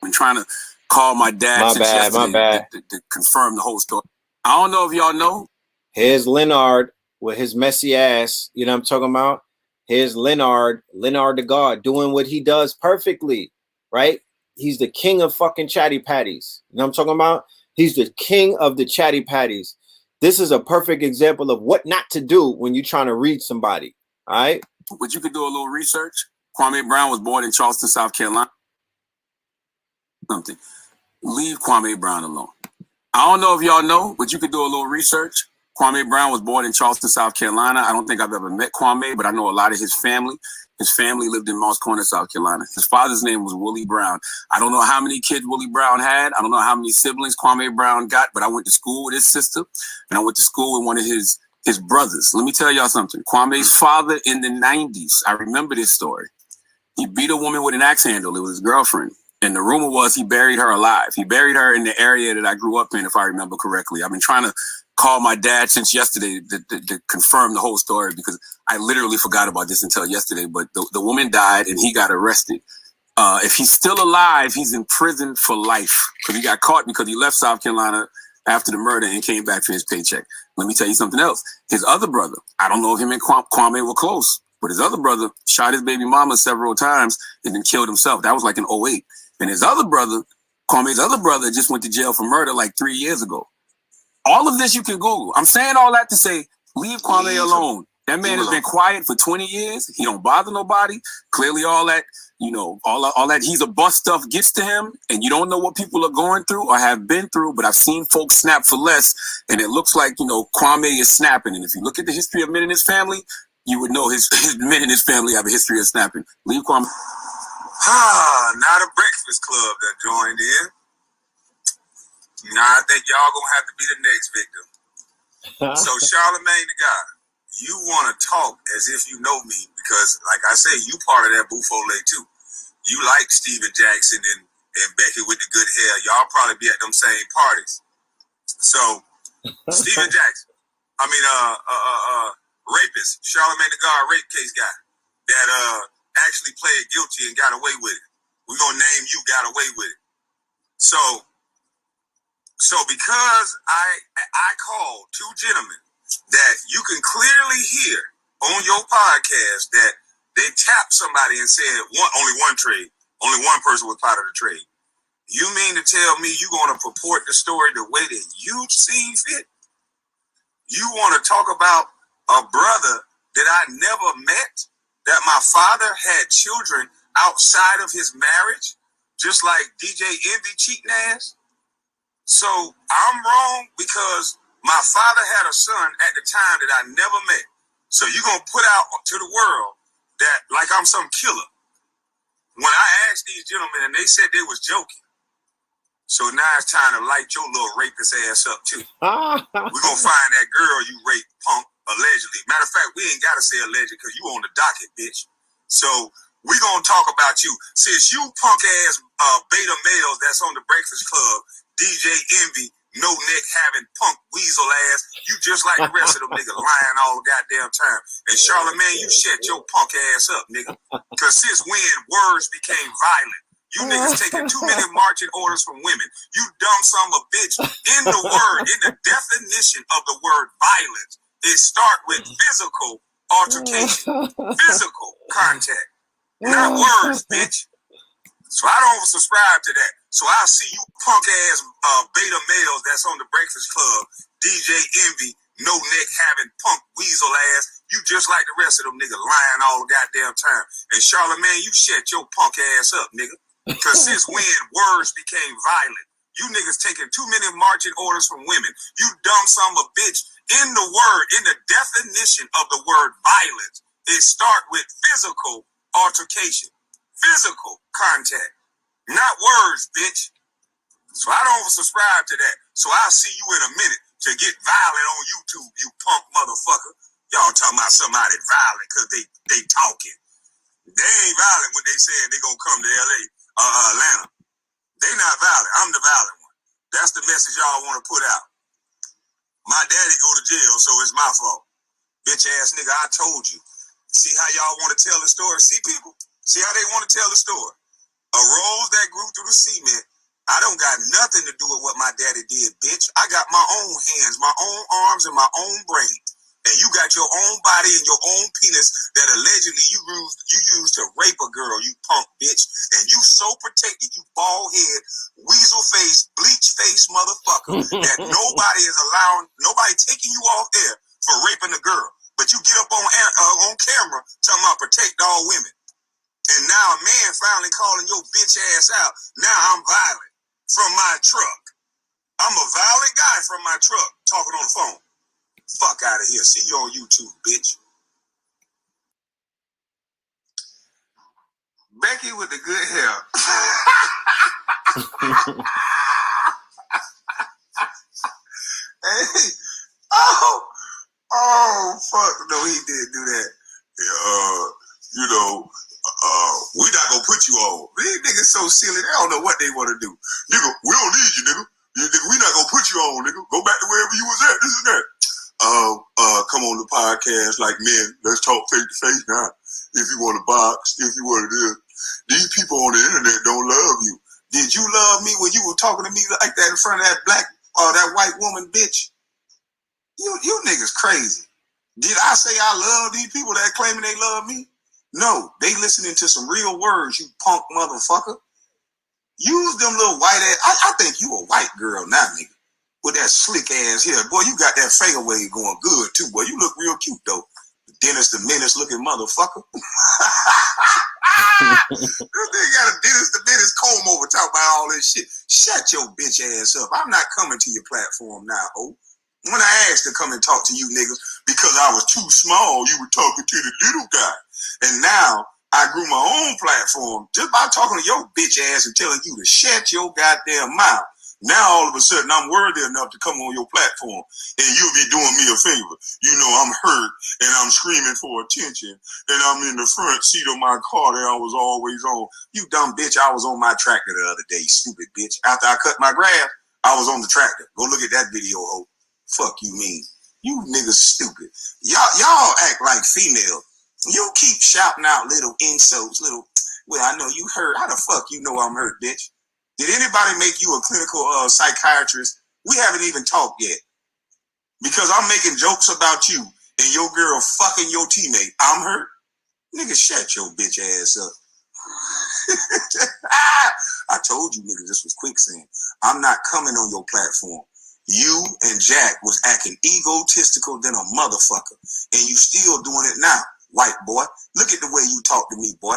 Been trying to call my dad since yesterday to confirm the whole story. I don't know if y'all know. Here's Leonard with his messy ass. You know what I'm talking about? Here's Leonard the God, doing what he does perfectly, right? He's the king of fucking chatty patties. You know what I'm talking about? He's the king of the chatty patties. This is a perfect example of what not to do when you're trying to read somebody, all right? But you could do a little research. Kwame Brown was born in Charleston, South Carolina. Something. Leave Kwame Brown alone. I don't know if y'all know, but you could do a little research. Kwame Brown was born in Charleston, South Carolina. I don't think I've ever met Kwame, but I know a lot of his family. His family lived in Moss Corner, South Carolina. His father's name was Willie Brown. I don't know how many kids Willie Brown had. I don't know how many siblings Kwame Brown got, but I went to school with his sister, and I went to school with one of his brothers. Let me tell y'all something. Kwame's father in the 90s, I remember this story. He beat a woman with an axe handle. It was his girlfriend. And the rumor was he buried her alive. He buried her in the area that I grew up in, if I remember correctly. I've been trying to call my dad since yesterday to confirm the whole story because I literally forgot about this until yesterday. But the woman died and he got arrested. If he's still alive, he's in prison for life because he got caught because he left South Carolina after the murder and came back for his paycheck. Let me tell you something else. His other brother, I don't know if him and Kwame were close, but his other brother shot his baby mama several times and then killed himself. That was like in 2008. And his other brother, Kwame's other brother, just went to jail for murder like 3 years ago. All of this you can Google. I'm saying all that to say, leave Kwame alone. That man has been quiet for 20 years. He don't bother nobody. Clearly all that, you know, all that he's a bust stuff gets to him, and you don't know what people are going through or have been through, but I've seen folks snap for less, and it looks like, you know, Kwame is snapping. And if you look at the history of men in his family, you would know his men in his family have a history of snapping. Leave Kwame. Now the Breakfast Club that joined in. Now I think y'all gonna have to be the next victim. So Charlamagne the God, you want to talk as if you know me because, like I say, you part of that Buffole too. You like Steven Jackson and Becky with the good hair. Y'all probably be at them same parties. So Steven Jackson, rapist, Charlamagne the God rape case guy that actually played guilty and got away with it. We're gonna name you got away with it. So because I called two gentlemen that you can clearly hear on your podcast that they tapped somebody and said only one person was part of the trade. You mean to tell me you gonna purport the story the way that you see fit? You want to talk about a brother that I never met, that my father had children outside of his marriage, just like DJ Envy cheating ass? So I'm wrong because my father had a son at the time that I never met. So you're going to put out to the world that like I'm some killer. When I asked these gentlemen and they said they was joking. So now it's time to light your little rapist ass up too. We're going to find that girl you raped, punk, allegedly. Matter of fact, we ain't got to say alleged because you on the docket, bitch. So we're going to talk about you. Since you punk ass beta males that's on the Breakfast Club, DJ Envy, no neck having punk weasel ass, you just like the rest of them niggas lying all the goddamn time. And Charlamagne, you shut your punk ass up, nigga. Because since when words became violent, You niggas taking too many marching orders from women. You dumb son of a bitch. In the word, in the definition of the word violence, it start with physical altercation, physical contact, not words, bitch. So I don't subscribe to that. So I'll see you punk ass beta males that's on the Breakfast Club, DJ Envy, no neck having punk weasel ass. You just like the rest of them niggas lying all the goddamn time. And Charlamagne, you shut your punk ass up, nigga. Cause since when words became violent? You niggas taking too many marching orders from women. You dumb son of a bitch. In the word, in the definition of the word violence, it start with physical altercation, physical contact, not words, bitch. So I don't subscribe to that. So I'll see you in a minute to get violent on YouTube, you punk motherfucker. Y'all talking about somebody violent because they talking. They ain't violent when they saying they gonna come to LA, Atlanta. They not violent. I'm the violent one. That's the message y'all want to put out. My daddy go to jail, so it's my fault. Bitch ass nigga, I told you. See how y'all want to tell the story? See people? See how they want to tell the story? A rose that grew through the cement. I don't got nothing to do with what my daddy did, bitch. I got my own hands, my own arms, and my own brain. And you got your own body and your own penis that allegedly you used to rape a girl, you punk bitch. And you so protected, you bald head, weasel face, bleach face motherfucker that nobody taking you off there for raping a girl. But you get up on camera talking about protect all women. And now a man finally calling your bitch ass out. Now I'm violent from my truck. I'm a violent guy from my truck talking on the phone. Fuck out of here. See you on YouTube, bitch. Becky with the good hair. Hey. Oh, fuck. No, he didn't do that. We not gonna put you on. These niggas so silly. They don't know what they want to do. Nigga, we don't need you, nigga. Nigga, we not gonna put you on, nigga. Go back to wherever you was at. This and that. Come on the podcast like men. Let's talk face to face now. If you want to box, if you want to do. These people on the internet don't love you. Did you love me when you were talking to me like that in front of that black or that white woman, bitch? You niggas crazy. Did I say I love these people that claiming they love me? No, they listening to some real words, you punk motherfucker. Use them little white ass. I think you a white girl now, nigga. With that slick ass hair. Boy, you got that finger wave going good too, boy. You look real cute though. Dennis the Menace looking motherfucker. This nigga got a Dennis the Menace comb over talking about all this shit. Shut your bitch ass up. I'm not coming to your platform now, ho. When I asked to come and talk to you niggas because I was too small, you were talking to the little guy. And now I grew my own platform just by talking to your bitch ass and telling you to shut your goddamn mouth. Now all of a sudden I'm worthy enough to come on your platform and you'll be doing me a favor. You know I'm hurt and I'm screaming for attention and I'm in the front seat of my car that I was always on. You dumb bitch, I was on my tractor the other day, stupid bitch. After I cut my grass, I was on the tractor. Go look at that video, ho. Fuck you mean. You niggas stupid. Y'all act like female. You keep shouting out little insults, well, I know you hurt. How the fuck you know I'm hurt, bitch? Did anybody make you a clinical psychiatrist? We haven't even talked yet. Because I'm making jokes about you and your girl fucking your teammate. I'm hurt? Nigga, shut your bitch ass up. I told you niggas this was quicksand. I'm not coming on your platform. You and Jack was acting egotistical than a motherfucker. And you still doing it now, white boy. Look at the way you talk to me, boy.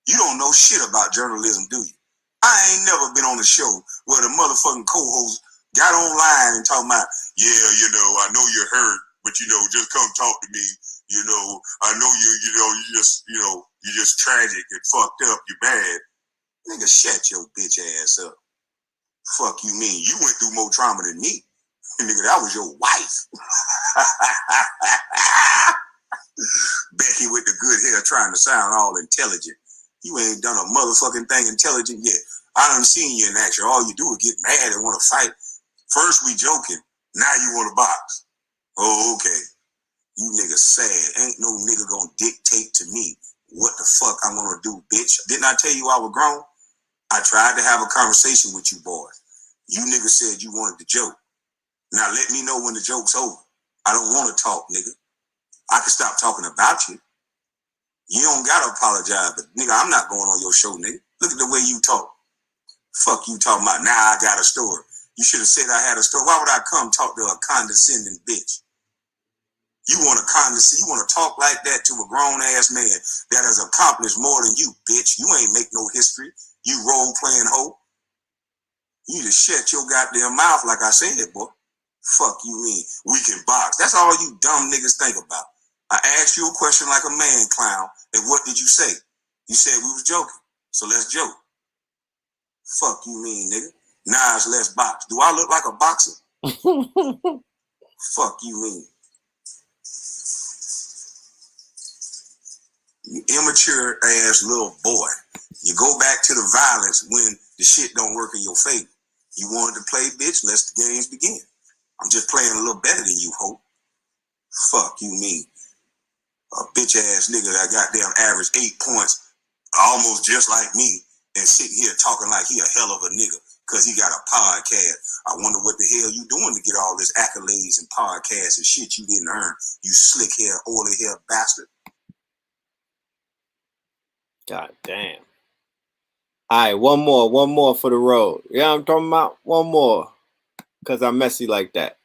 You don't know shit about journalism, do you? I ain't never been on a show where the motherfucking co-host got online and talking about, yeah, I know you're hurt, but just come talk to me. I know you're just tragic and fucked up, you're bad. Nigga, shut your bitch ass up. Fuck you mean? You went through more trauma than me. Nigga, that was your wife. Becky with the good hair trying to sound all intelligent. You ain't done a motherfucking thing intelligent yet. I done seen you in action. All you do is get mad and want to fight. First we joking. Now you want to box. Oh, okay. You niggas sad. Ain't no nigga gonna dictate to me what the fuck I'm gonna do, bitch. Didn't I tell you I was grown? I tried to have a conversation with you boys. You niggas said you wanted the joke. Now let me know when the joke's over. I don't want to talk, nigga. I can stop talking about you. You don't gotta apologize, but nigga, I'm not going on your show, nigga. Look at the way you talk. Fuck you talking about, now I got a story. You should have said I had a story. Why would I come talk to a condescending bitch? You want to condescend, you want to talk like that to a grown-ass man that has accomplished more than you, bitch. You ain't make no history. You role-playing hoe. You just shut your goddamn mouth like I said, boy. Fuck you mean? We can box. That's all you dumb niggas think about. I asked you a question like a man, clown, and what did you say? You said we was joking. So let's joke. Fuck you mean, nigga? Nas, let's box. Do I look like a boxer? Fuck you mean? You immature ass little boy. You go back to the violence when the shit don't work in your favor. You wanted to play, bitch, let the games begin. I'm just playing a little better than you, hope. Fuck you mean? A bitch ass nigga that goddamn average 8 points, almost just like me, and sitting here talking like he a hell of a nigga because he got a podcast. I wonder what the hell you doing to get all this accolades and podcasts and shit you didn't earn, you slick hair, oily hair bastard. God damn. All right, one more for the road. Yeah, I'm talking about one more because I'm messy like that.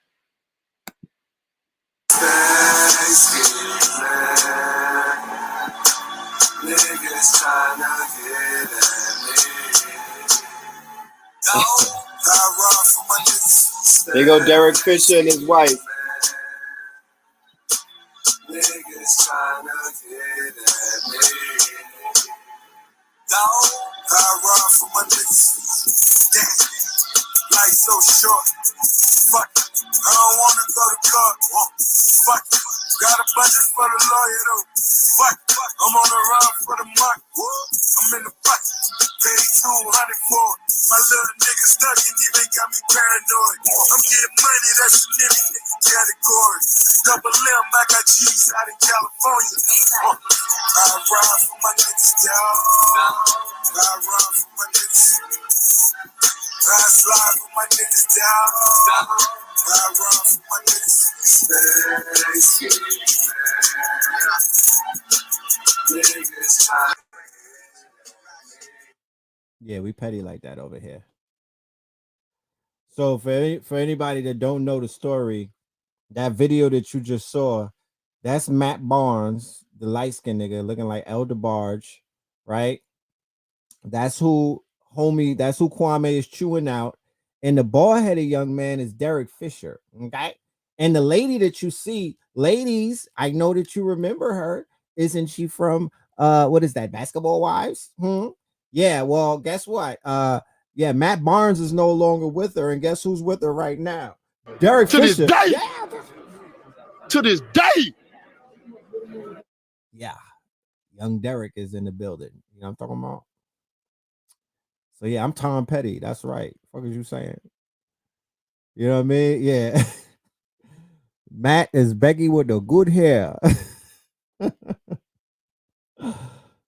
Niggas trying to get at me. There go Derek Fisher and his wife. Niggas trying to get at me. I run for my niggas. Damn, life so short. Fuck it. I don't want to go to court. Fuck it. Got a budget for the lawyer though. Fuck it. I'm on the run for the money. I'm in the fight. Paid 200 for it. My little nigga studying even got me paranoid. I'm getting money, that's an infinite category. Double M, I got G's out in California. I ride for my niggas down. I run for my niggas. I slide for my niggas down. I run for my niggas. Yeah, we petty like that over here. So for anybody that don't know the story, that video that you just saw, that's Matt Barnes, the light-skinned nigga looking like El DeBarge, right? That's who Kwame is chewing out. And the bald-headed young man is Derek Fisher. Okay. And the lady that you see, ladies, I know that you remember her. Isn't she from what is that? Basketball Wives? Yeah, well, guess what? Yeah, Matt Barnes is no longer with her, and guess who's with her right now? Derek to Fisher. this day. Yeah. To this day. Yeah. Young Derek is in the building. You know what I'm talking about? So yeah, I'm Tom Petty. That's right. What is you saying? You know what I mean? Yeah. Matt is Becky with the good hair.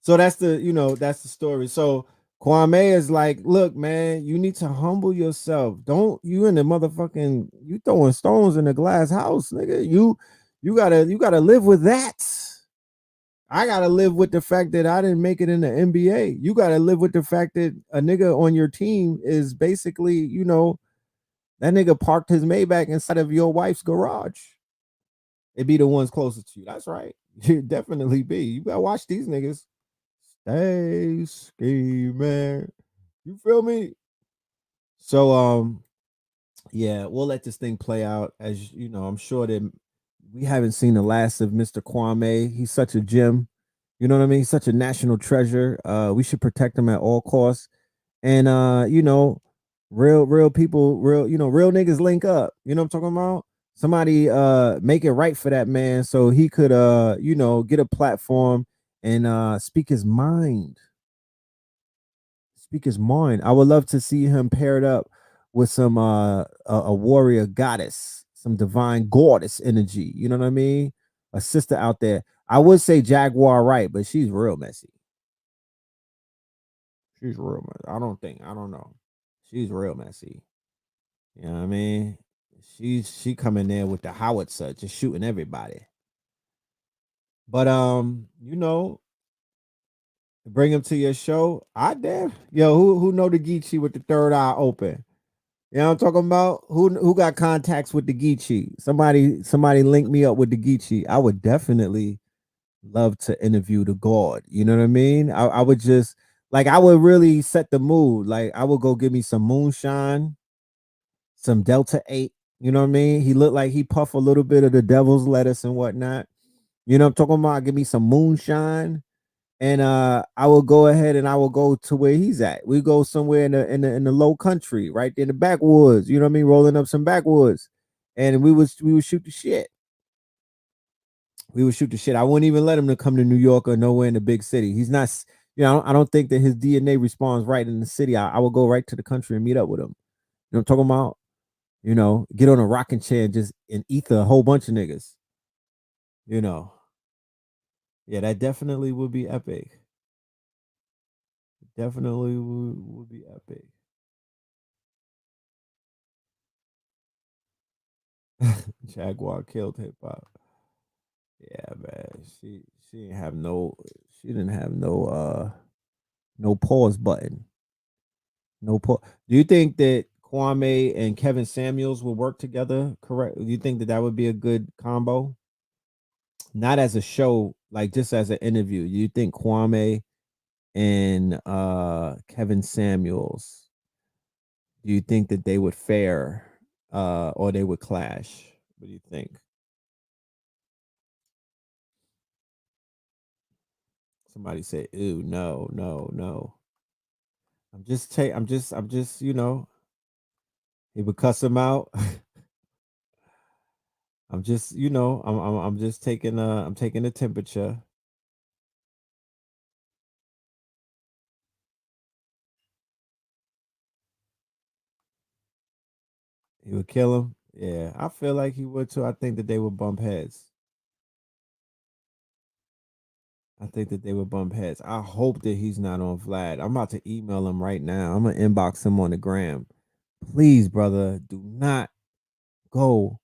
So that's the story. So Kwame is like, look, man, you need to humble yourself. Don't you in the motherfucking you throwing stones in the glass house, nigga. You gotta live with that. I gotta live with the fact that I didn't make it in the NBA. You gotta live with the fact that a nigga on your team is basically, that nigga parked his Maybach inside of your wife's garage. It be the ones closest to you. That's right. You definitely be. You gotta watch these niggas. Stay scheming. You feel me? So yeah, we'll let this thing play out. As you know, I'm sure that we haven't seen the last of Mr. Kwame. He's such a gem. You know what I mean? He's such a national treasure. We should protect him at all costs. And real people, real niggas link up. You know what I'm talking about? Somebody make it right for that man so he could get a platform and speak his mind. Speak his mind. I would love to see him paired up with some a warrior goddess, some divine goddess energy. You know what I mean? A sister out there. I would say Jaguar Wright, but she's real messy. She's real messy. I don't know. She's real messy. You know what I mean? She coming there with the howitzer, just shooting everybody. But bring him to your show. I damn yo, who know the Geechee with the third eye open? You know what I'm talking about? Who got contacts with the Geechee? Somebody link me up with the Geechee. I would definitely love to interview the God. You know what I mean? I would just like I would really set the mood. Like I would go give me some moonshine, some Delta 8. You know what I mean? He looked like he puff a little bit of the devil's lettuce and whatnot. You know what I'm talking about? Give me some moonshine. And I will go ahead and I will go to where he's at. We go somewhere in the low country, right in the backwoods. You know what I mean? Rolling up some backwoods, and we would shoot the shit. We would shoot the shit. I wouldn't even let him to come to New York or nowhere in the big city. He's not. I don't think that his DNA responds right in the city. I will go right to the country and meet up with him. You know what I'm talking about? Get on a rocking chair and just and ether a whole bunch of niggas. You know, yeah, that definitely would be epic. Definitely would be epic. Jaguar killed hip hop. Yeah, man. She didn't have no pause button. No pause. Do you think that Kwame and Kevin Samuels will work together? Correct. Do you think that that would be a good combo? Not as a show, like just as an interview. Do you think Kwame and Kevin Samuels? Do you think that they would fare or they would clash? What do you think? Somebody said, "Ooh, no, no, no." I'm just, he would cuss him out. I'm just, I'm just taking I'm taking the temperature. He would kill him. Yeah, I feel like he would too. I think that they would bump heads. I think that they would bump heads. I hope that he's not on Vlad. I'm about to email him right now. I'm gonna inbox him on the gram. Please, brother, do not go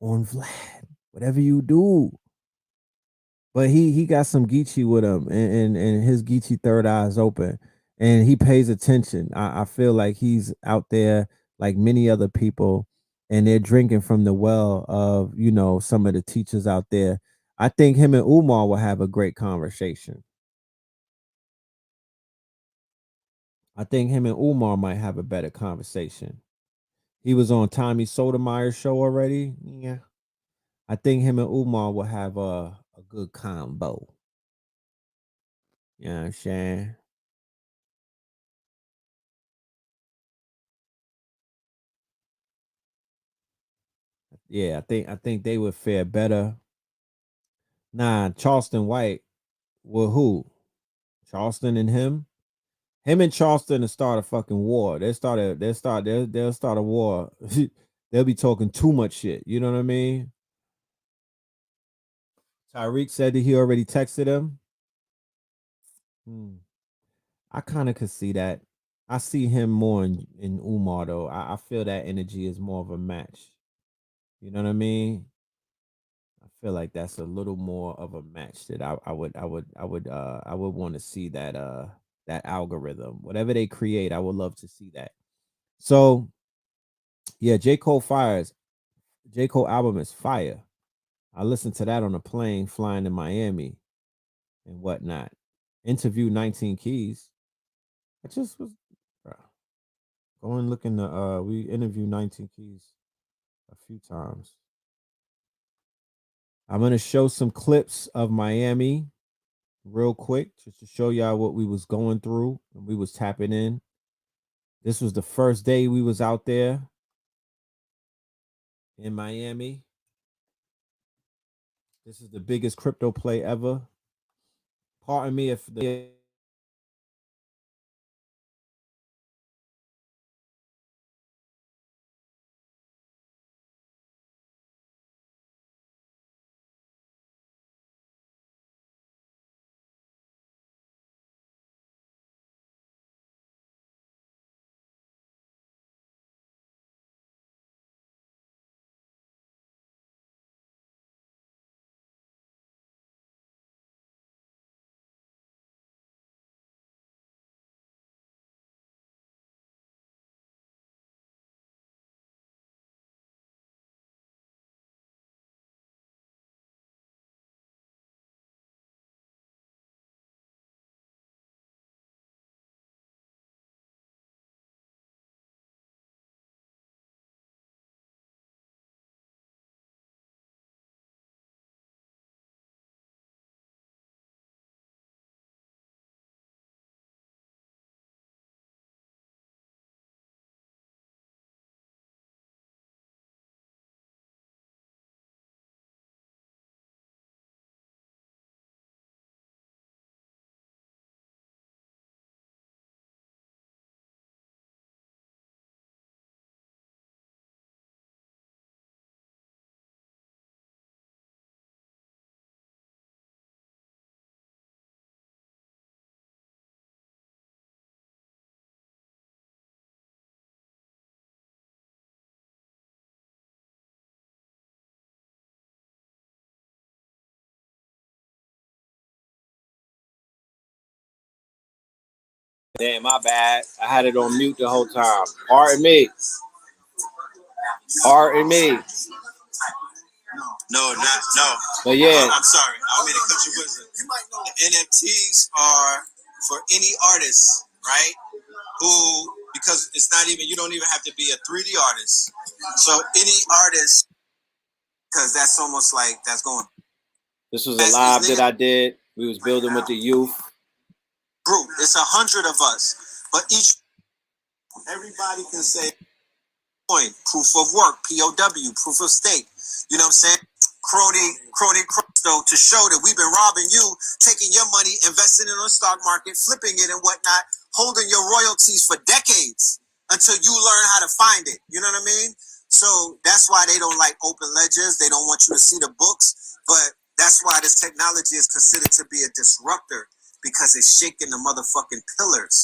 on Vlad. Whatever you do, but he got some Geechee with him, and his Geechee third eye is open, and he pays attention. I feel like he's out there like many other people, and they're drinking from the well of some of the teachers out there. I think him and Umar will have a great conversation. I think him and Umar might have a better conversation. He was on Tommy Sotomayor's show already. Yeah, I think him and Umar will have a good combo. You know what I'm saying? Yeah, I think they would fare better. Nah, Charleston White. Well, who? Charleston and him. Him and Charleston to start a fucking war. They'll start a war. They'll be talking too much shit. You know what I mean? Tyreek said that he already texted him. Hmm. I kind of could see that. I see him more in Umar though. I feel that energy is more of a match. You know what I mean? I feel like that's a little more of a match that I would want to see that algorithm. Whatever they create, I would love to see that. So yeah, J. Cole fires. J. Cole album is fire. I listened to that on a plane flying to Miami and whatnot. Interview 19 Keys. I just was bro, go and look in the we interviewed 19 Keys a few times. I'm gonna show some clips of Miami real quick just to show y'all what we was going through and we was tapping in. This was the first day we was out there in Miami. This is the biggest crypto play ever. Pardon me if the Damn, my bad. I had it on mute the whole time. Pardon me. Pardon me. No, not no. But yeah, I'm sorry. I don't mean to cut your wisdom. You might know NFTs are for any artist, right? Who, because it's not even, you don't even have to be a 3D artist. So any artist, because that's almost like that's going. This was a live that I did. We was building with the youth group. It's 100 of us, but everybody can say point, proof of work, POW, proof of stake. You know what I'm saying? Crony crypto to show that we've been robbing you, taking your money, investing it on the stock market, flipping it and whatnot, holding your royalties for decades until you learn how to find it. You know what I mean? So that's why they don't like open ledgers. They don't want you to see the books, but that's why this technology is considered to be a disruptor, because it's shaking the motherfucking pillars.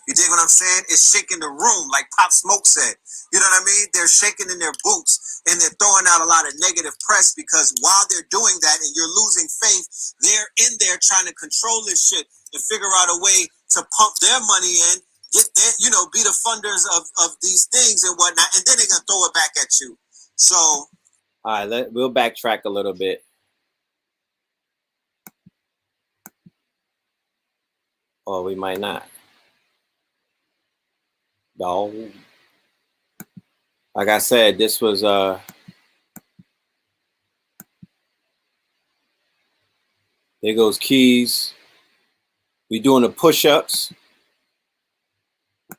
You dig what I'm saying? It's shaking the room, like Pop Smoke said. You know what I mean? They're shaking in their boots, and they're throwing out a lot of negative press, because while they're doing that and you're losing faith, they're in there trying to control this shit and figure out a way to pump their money in, get their, you know, be the funders of these things and whatnot, and then they're gonna throw it back at you. So, all right, we'll backtrack a little bit. Or we might not. No. Like I said, this was there goes Keys. We doing the push-ups.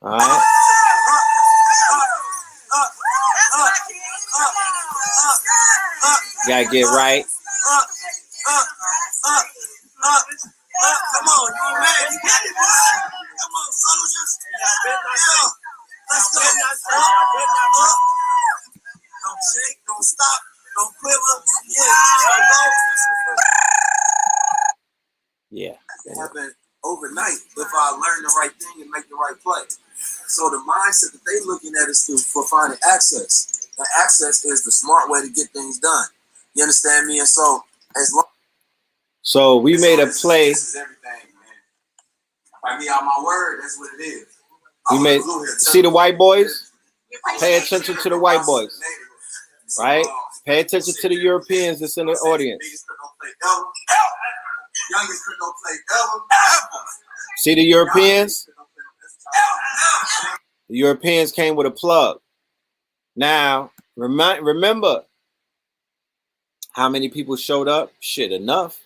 All right. Gotta get right. Come on, you man, you got it. Come on, soldiers. Let's go. Don't shake, don't stop, don't quiver. Yeah. It happened overnight if I learn the right thing and make the right play. So the mindset that they looking at is for finding access. And access is the smart way to get things done. You understand me? And so as long we made a play. This is everything, man. If I get out my word, that's what it is. We made see the white boys? Pay attention to the white boys. Right? Pay attention to the Europeans that's in the audience. See the Europeans? The Europeans came with a plug. Now, remember how many people showed up? Shit, enough.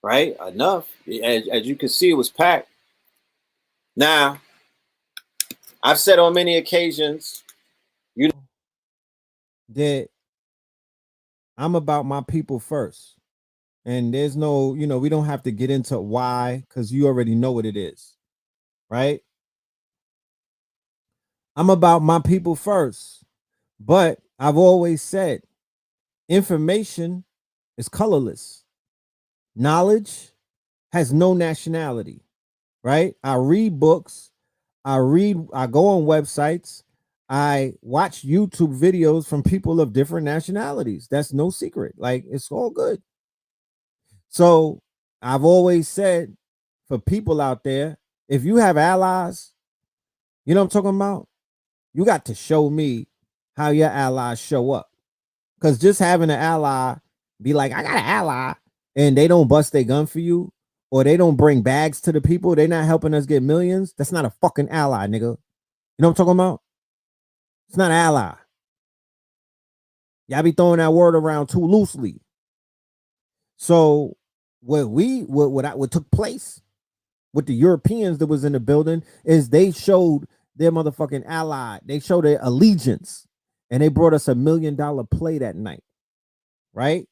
Right? Enough. As you can see, it was packed. Now, I've said on many occasions, you know, that I'm about my people first. And there's no, you know, we don't have to get into why, because you already know what it is. Right? I'm about my people first. But I've always said information is colorless. Knowledge has no nationality, right? I read books. I go on websites. I watch YouTube videos from people of different nationalities. That's no secret. Like, it's all good. So I've always said, for people out there, if you have allies, you know what I'm talking about? You got to show me how your allies show up. Because just having an ally be like, I got an ally, and they don't bust their gun for you, or they don't bring bags to the people, they're not helping us get millions, that's not a fucking ally, nigga. You know what I'm talking about? It's not an ally. Y'all be throwing that word around too loosely. So what took place with the Europeans that was in the building is they showed their motherfucking ally. They showed their allegiance, and they brought us $1 million play that night, right?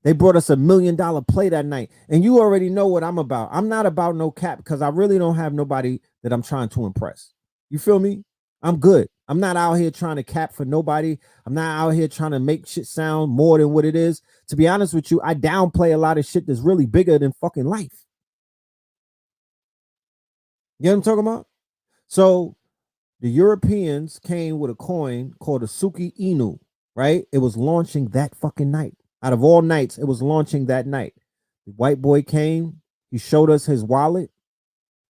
They brought us $1 million play that night. And you already know what I'm about. I'm not about no cap, because I really don't have nobody that I'm trying to impress. You feel me? I'm good. I'm not out here trying to cap for nobody. I'm not out here trying to make shit sound more than what it is. To be honest with you, I downplay a lot of shit that's really bigger than fucking life. You know what I'm talking about? So the Europeans came with a coin called a Suki Inu, right? It was launching that fucking night. Out of all nights, it was launching that night. The white boy came. He showed us his wallet.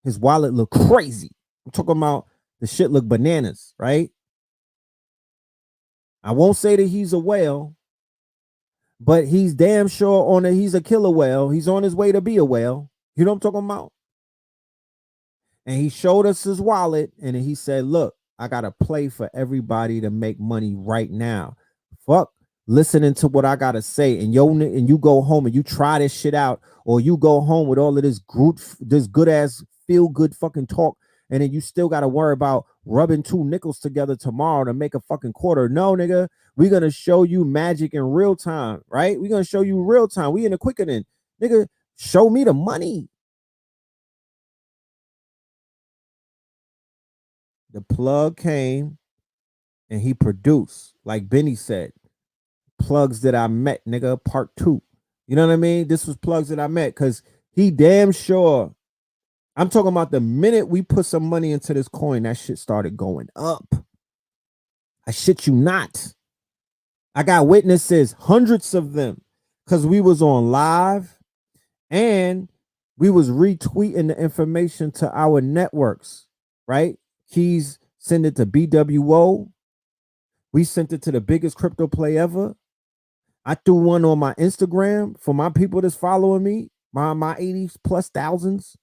His wallet look crazy. I'm talking about the shit look bananas, right? I won't say that he's a whale, but he's damn sure he's a killer whale. He's on his way to be a whale. You know what I'm talking about? And he showed us his wallet and he said, look, I got to play for everybody to make money right now. Fuck listening to what I got to say. And you go home and you try this shit out, or you go home with all of this good ass feel good fucking talk. And then you still got to worry about rubbing two nickels together tomorrow to make a fucking quarter. No, nigga, we're going to show you magic in real time, right? We're going to show you real time. We in the quickening, nigga, show me the money. The plug came and he produced, like Benny said, plugs that I met, nigga, part 2. You know what I mean? This was plugs that I met because he damn sure. I'm talking about the minute we put some money into this coin, that shit started going up. I shit you not. I got witnesses, hundreds of them, because we was on live and we was retweeting the information to our networks, right? Keys send it to BWO. We sent it to the biggest crypto play ever. I threw one on my Instagram for my people that's following me, my 80 plus thousands.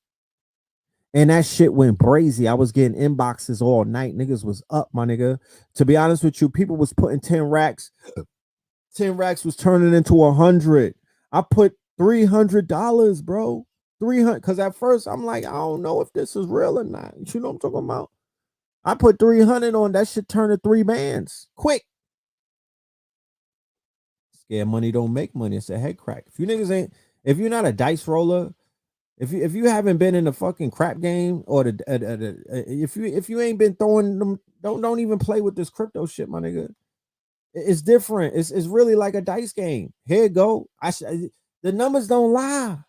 And that shit went brazy. I was getting inboxes all night. Niggas was up, my nigga. To be honest with you, people was putting 10 racks. 10 racks was turning into 100. I put $300, bro. 300. Because at first I'm like, I don't know if this is real or not. You know what I'm talking about? I put 300 on that shit, turn to 3 bands. Quick. Scared money don't make money. It's a head crack. If you're not a dice roller, if you haven't been in the fucking crap game, or if you ain't been throwing them, don't even play with this crypto shit, my nigga. It's different. It's really like a dice game. Here it go. The numbers don't lie.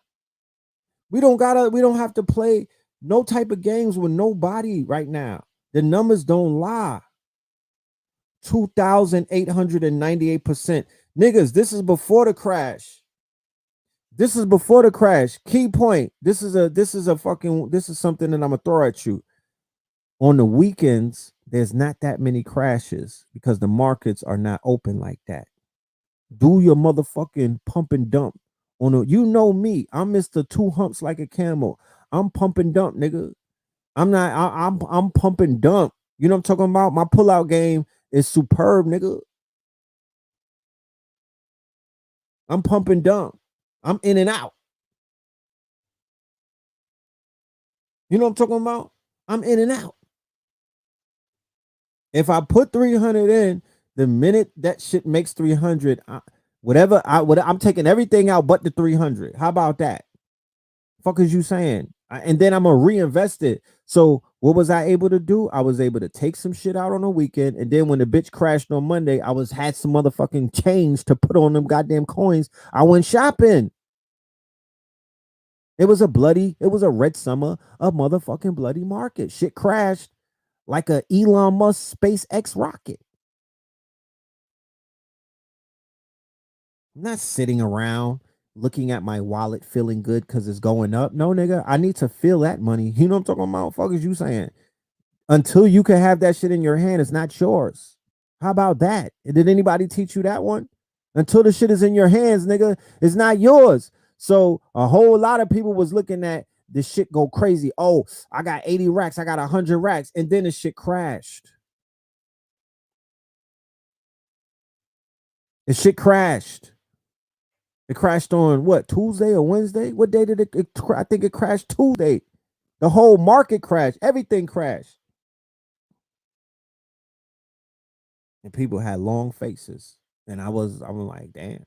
We don't have to play no type of games with nobody right now. The numbers don't lie. 2,898%. Niggas, this is before the crash. This is before the crash. Key point. This is something that I'm gonna throw at you. On the weekends, there's not that many crashes because the markets are not open like that. Do your motherfucking pump and dump. You know me. I'm Mr. Two Humps like a camel. I'm pump and dump, nigga. I'm pump and dump. You know what I'm talking about? My pullout game is superb, nigga. I'm pump and dump. I'm in and out. You know what I'm talking about? I'm in and out. If I put 300 in, the minute that shit makes 300, I'm taking everything out but the 300. How about that? Fuck is you saying? And then I'm gonna reinvest it. So what was I able to do? I was able to take some shit out on the weekend, and then when the bitch crashed on Monday, had some motherfucking change to put on them goddamn coins. I went shopping. It was a red summer, a motherfucking bloody market. Shit crashed like a Elon Musk SpaceX rocket. I'm not sitting around looking at my wallet feeling good because it's going up. No, nigga, I need to feel that money. You know what I'm talking about? Fuck is you saying? Until you can have that shit in your hand, it's not yours. How about that? Did anybody teach you that one? Until the shit is in your hands, nigga, it's not yours. So a whole lot of people was looking at the shit go crazy. Oh, I got 80 racks, I got 100 racks, and then the shit crashed. The shit crashed. It crashed on what, Tuesday or Wednesday? What day did it I think it crashed Tuesday. The whole market crashed. Everything crashed. And people had long faces. And I'm like, damn.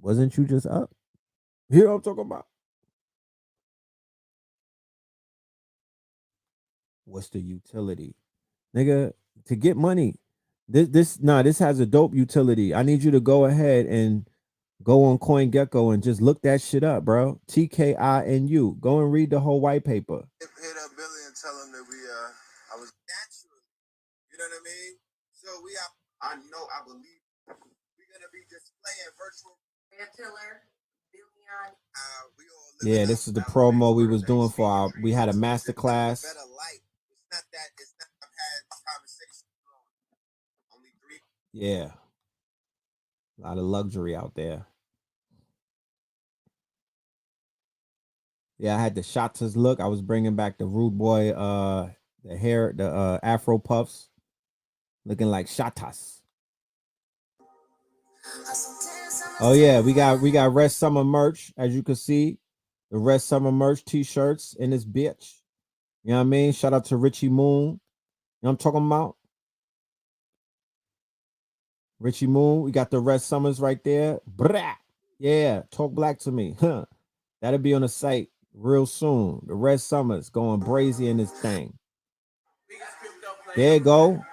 Wasn't you just up? You know what I'm talking about? What's the utility? Nigga, to get money. This has a dope utility. I need you to go ahead and go on CoinGecko and just look that shit up, bro. TKINU. Go and read the whole white paper. Hit up Billy and tell him that I was natural. You know what I mean? So I believe we're gonna be displaying virtual tiller Yeah, this is the promo we was doing for our. We had a master class. Yeah, a lot of luxury out there. Yeah, I had the Shotas look. I was bringing back the rude boy, the hair, the Afro puffs, looking like Shotas. Oh yeah, we got Rest Summer merch, as you can see, the Rest Summer merch T-shirts in this bitch. You know what I mean? Shout out to Richie Moon. You know what I'm talking about? Richie Moon. We got the Rest Summers right there. Brah. Yeah, talk black to me. Huh. That'll be on the site real soon. The Red Summers going brazy in this thing. There you go.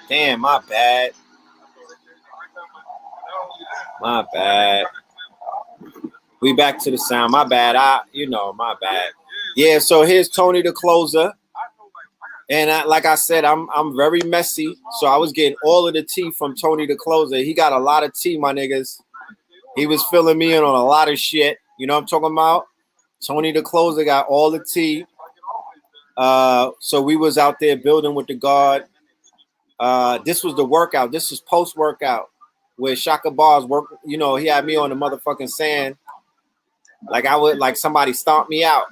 Damn, my bad. My bad. We back to the sound. My bad. My bad. Yeah, so here's Tony the closer. And like I said, I'm very messy. So I was getting all of the tea from Tony the closer. He got a lot of tea, my niggas. He was filling me in on a lot of shit. You know what I'm talking about? Tony the closer got all the tea. So we was out there building with the guard. This was the workout. This was post-workout. where Shaka Bars work. You know, he had me on the motherfucking sand. Like I would, like somebody stomped me out.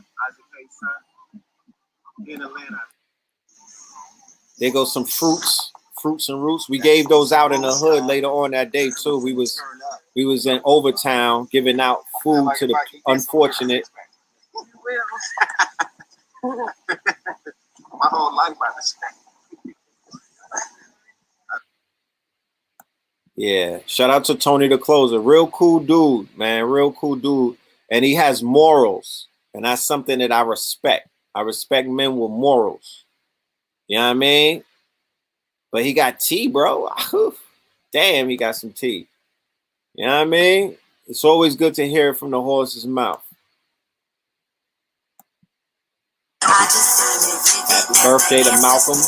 There goes some fruits and roots. We gave those out in the hood later on that day too. We was in Overtown giving out food to the unfortunate. My whole life by this. Yeah, shout out to Tony the Closer. Real cool dude, man. Real cool dude. And he has morals. And that's something that I respect. I respect men with morals. You know what I mean? But he got tea, bro. Damn, he got some tea. You know what I mean? It's always good to hear it from the horse's mouth. Happy birthday to Malcolm.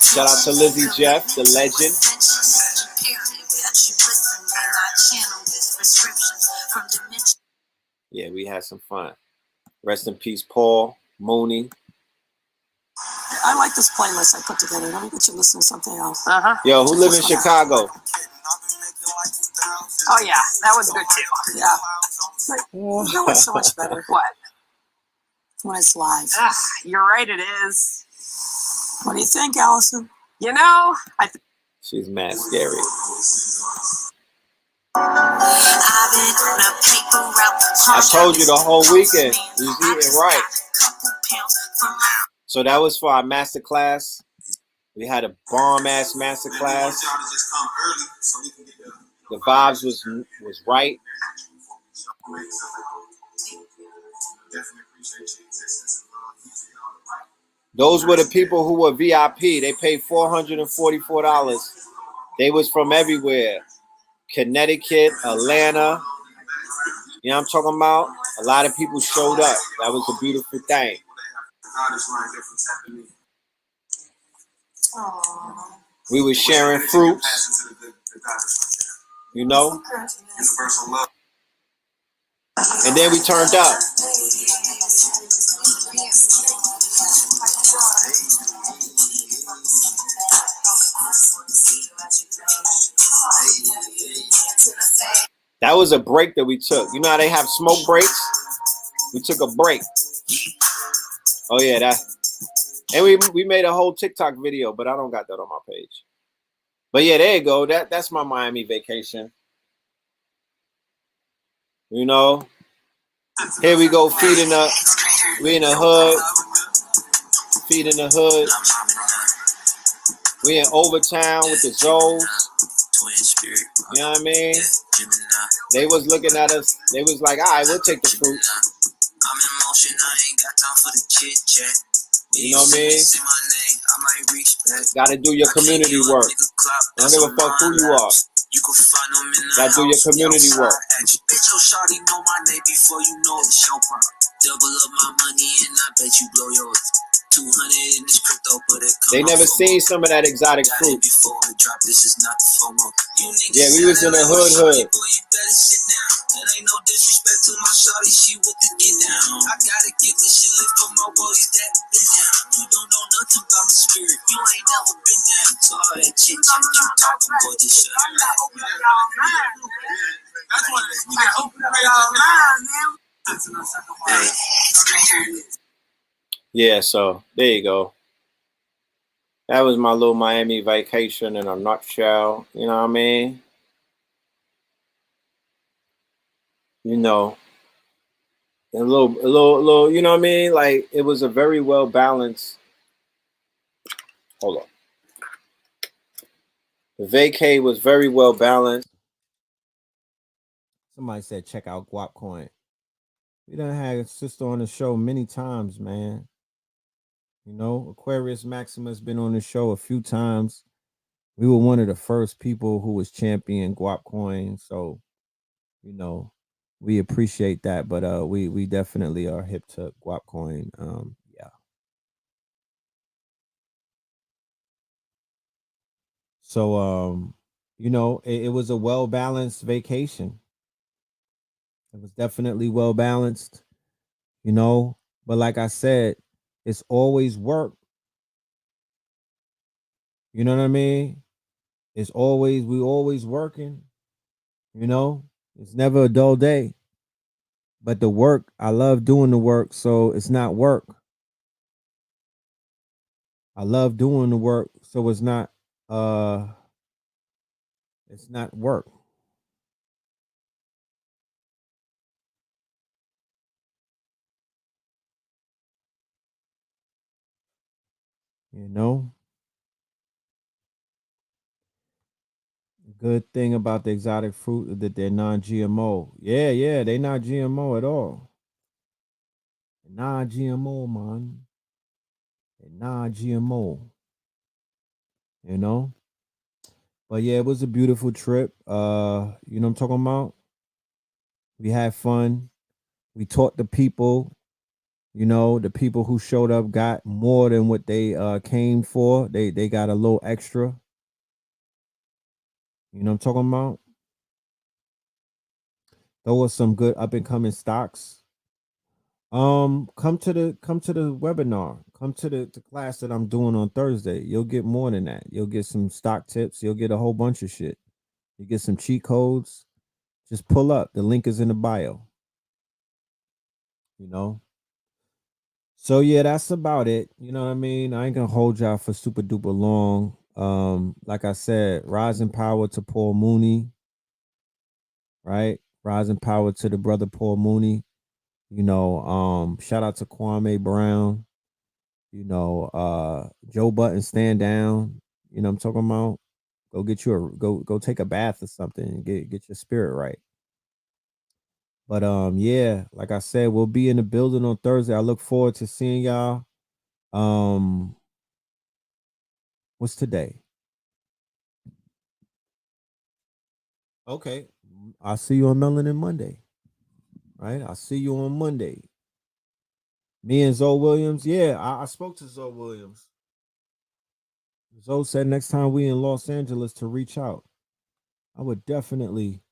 Shout out to Lizzie Jeff, the legend. Yeah, we had some fun. Rest in peace, Paul, Mooney. I like this playlist I put together. Let me get you listening to something else. Yo, who live in Chicago? Oh, yeah, that was good too. Yeah. But you know what's so much better? What? When it's live. You're right, it is. What do you think, Allison? You know, She's mad scary. I told you the whole weekend we was eating right. So that was for our master class. We had a bomb ass master class. The vibes was right. Those were the people who were VIP. They paid $444. They was from everywhere. Connecticut, Atlanta. You know what I'm talking about? A lot of people showed up. That was a beautiful thing. We were sharing fruits, you know? And then we turned up. That was a break that we took. You know how they have smoke breaks? We took a break. Oh yeah, that. And we made a whole TikTok video, but I don't got that on my page. But yeah, there you go. That's my Miami vacation. You know, here we go feeding the. We in the hood. Feeding the hood. We in Overtown with the Zoes. You know what I mean? They was looking at us. They was like, all right, we'll take the fruit. You know what I mean? Gotta do your community work. Don't give a fuck who you are. Gotta do your community work. They never seen some of that exotic fruit. Yeah, we was in the hood. Yeah, so there you go. That was my little Miami vacation in a nutshell. You know what I mean? You know, a little. You know what I mean? Like it was a very well balanced. Hold on. The vacay was very well balanced. Somebody said check out Guap Coin. We done had a sister on the show many times, man. You know, Aquarius Maximus been on the show a few times. We were one of the first people who was champion Guap Coin, so you know, we appreciate that. But we definitely are hip to Guap Coin. Yeah. So you know, it was a well balanced vacation. It was definitely well balanced, you know. But like I said, it's always work. You know what I mean? It's always we always working, you know. It's never a dull day. But the work, I love doing the work, so it's not work. I love doing the work, so uh it's not work, you know. Good thing about the exotic fruit is that they're non-GMO. Yeah, yeah, they not GMO at all. Non-GMO, man. They're non-GMO, you know. But yeah, it was a beautiful trip. You know what I'm talking about? We had fun. We taught the people, you know, the people who showed up got more than what they came for. They got a little extra. You know what I'm talking about? Those were some good up and coming stocks. Come to the webinar. Come to the class that I'm doing on Thursday. You'll get more than that. You'll get some stock tips. You'll get a whole bunch of shit. You get some cheat codes. Just pull up. The link is in the bio. You know. So yeah, that's about it. You know what I mean? I ain't gonna hold y'all for super duper long. Like I said, rising power to Paul Mooney, right? Rising power to the brother Paul Mooney. You know, shout out to Kwame Brown. You know, Joe Button, stand down. You know what I'm talking about? Go get you a go take a bath or something and get your spirit right. But yeah, like I said, we'll be in the building on Thursday. I look forward to seeing y'all. Um, what's today? Okay. I'll see you on Melanin Monday. Right? I'll see you on Monday. Me and Zoe Williams. Yeah, I spoke to Zoe Williams. Zoe said next time we in Los Angeles to reach out. I would definitely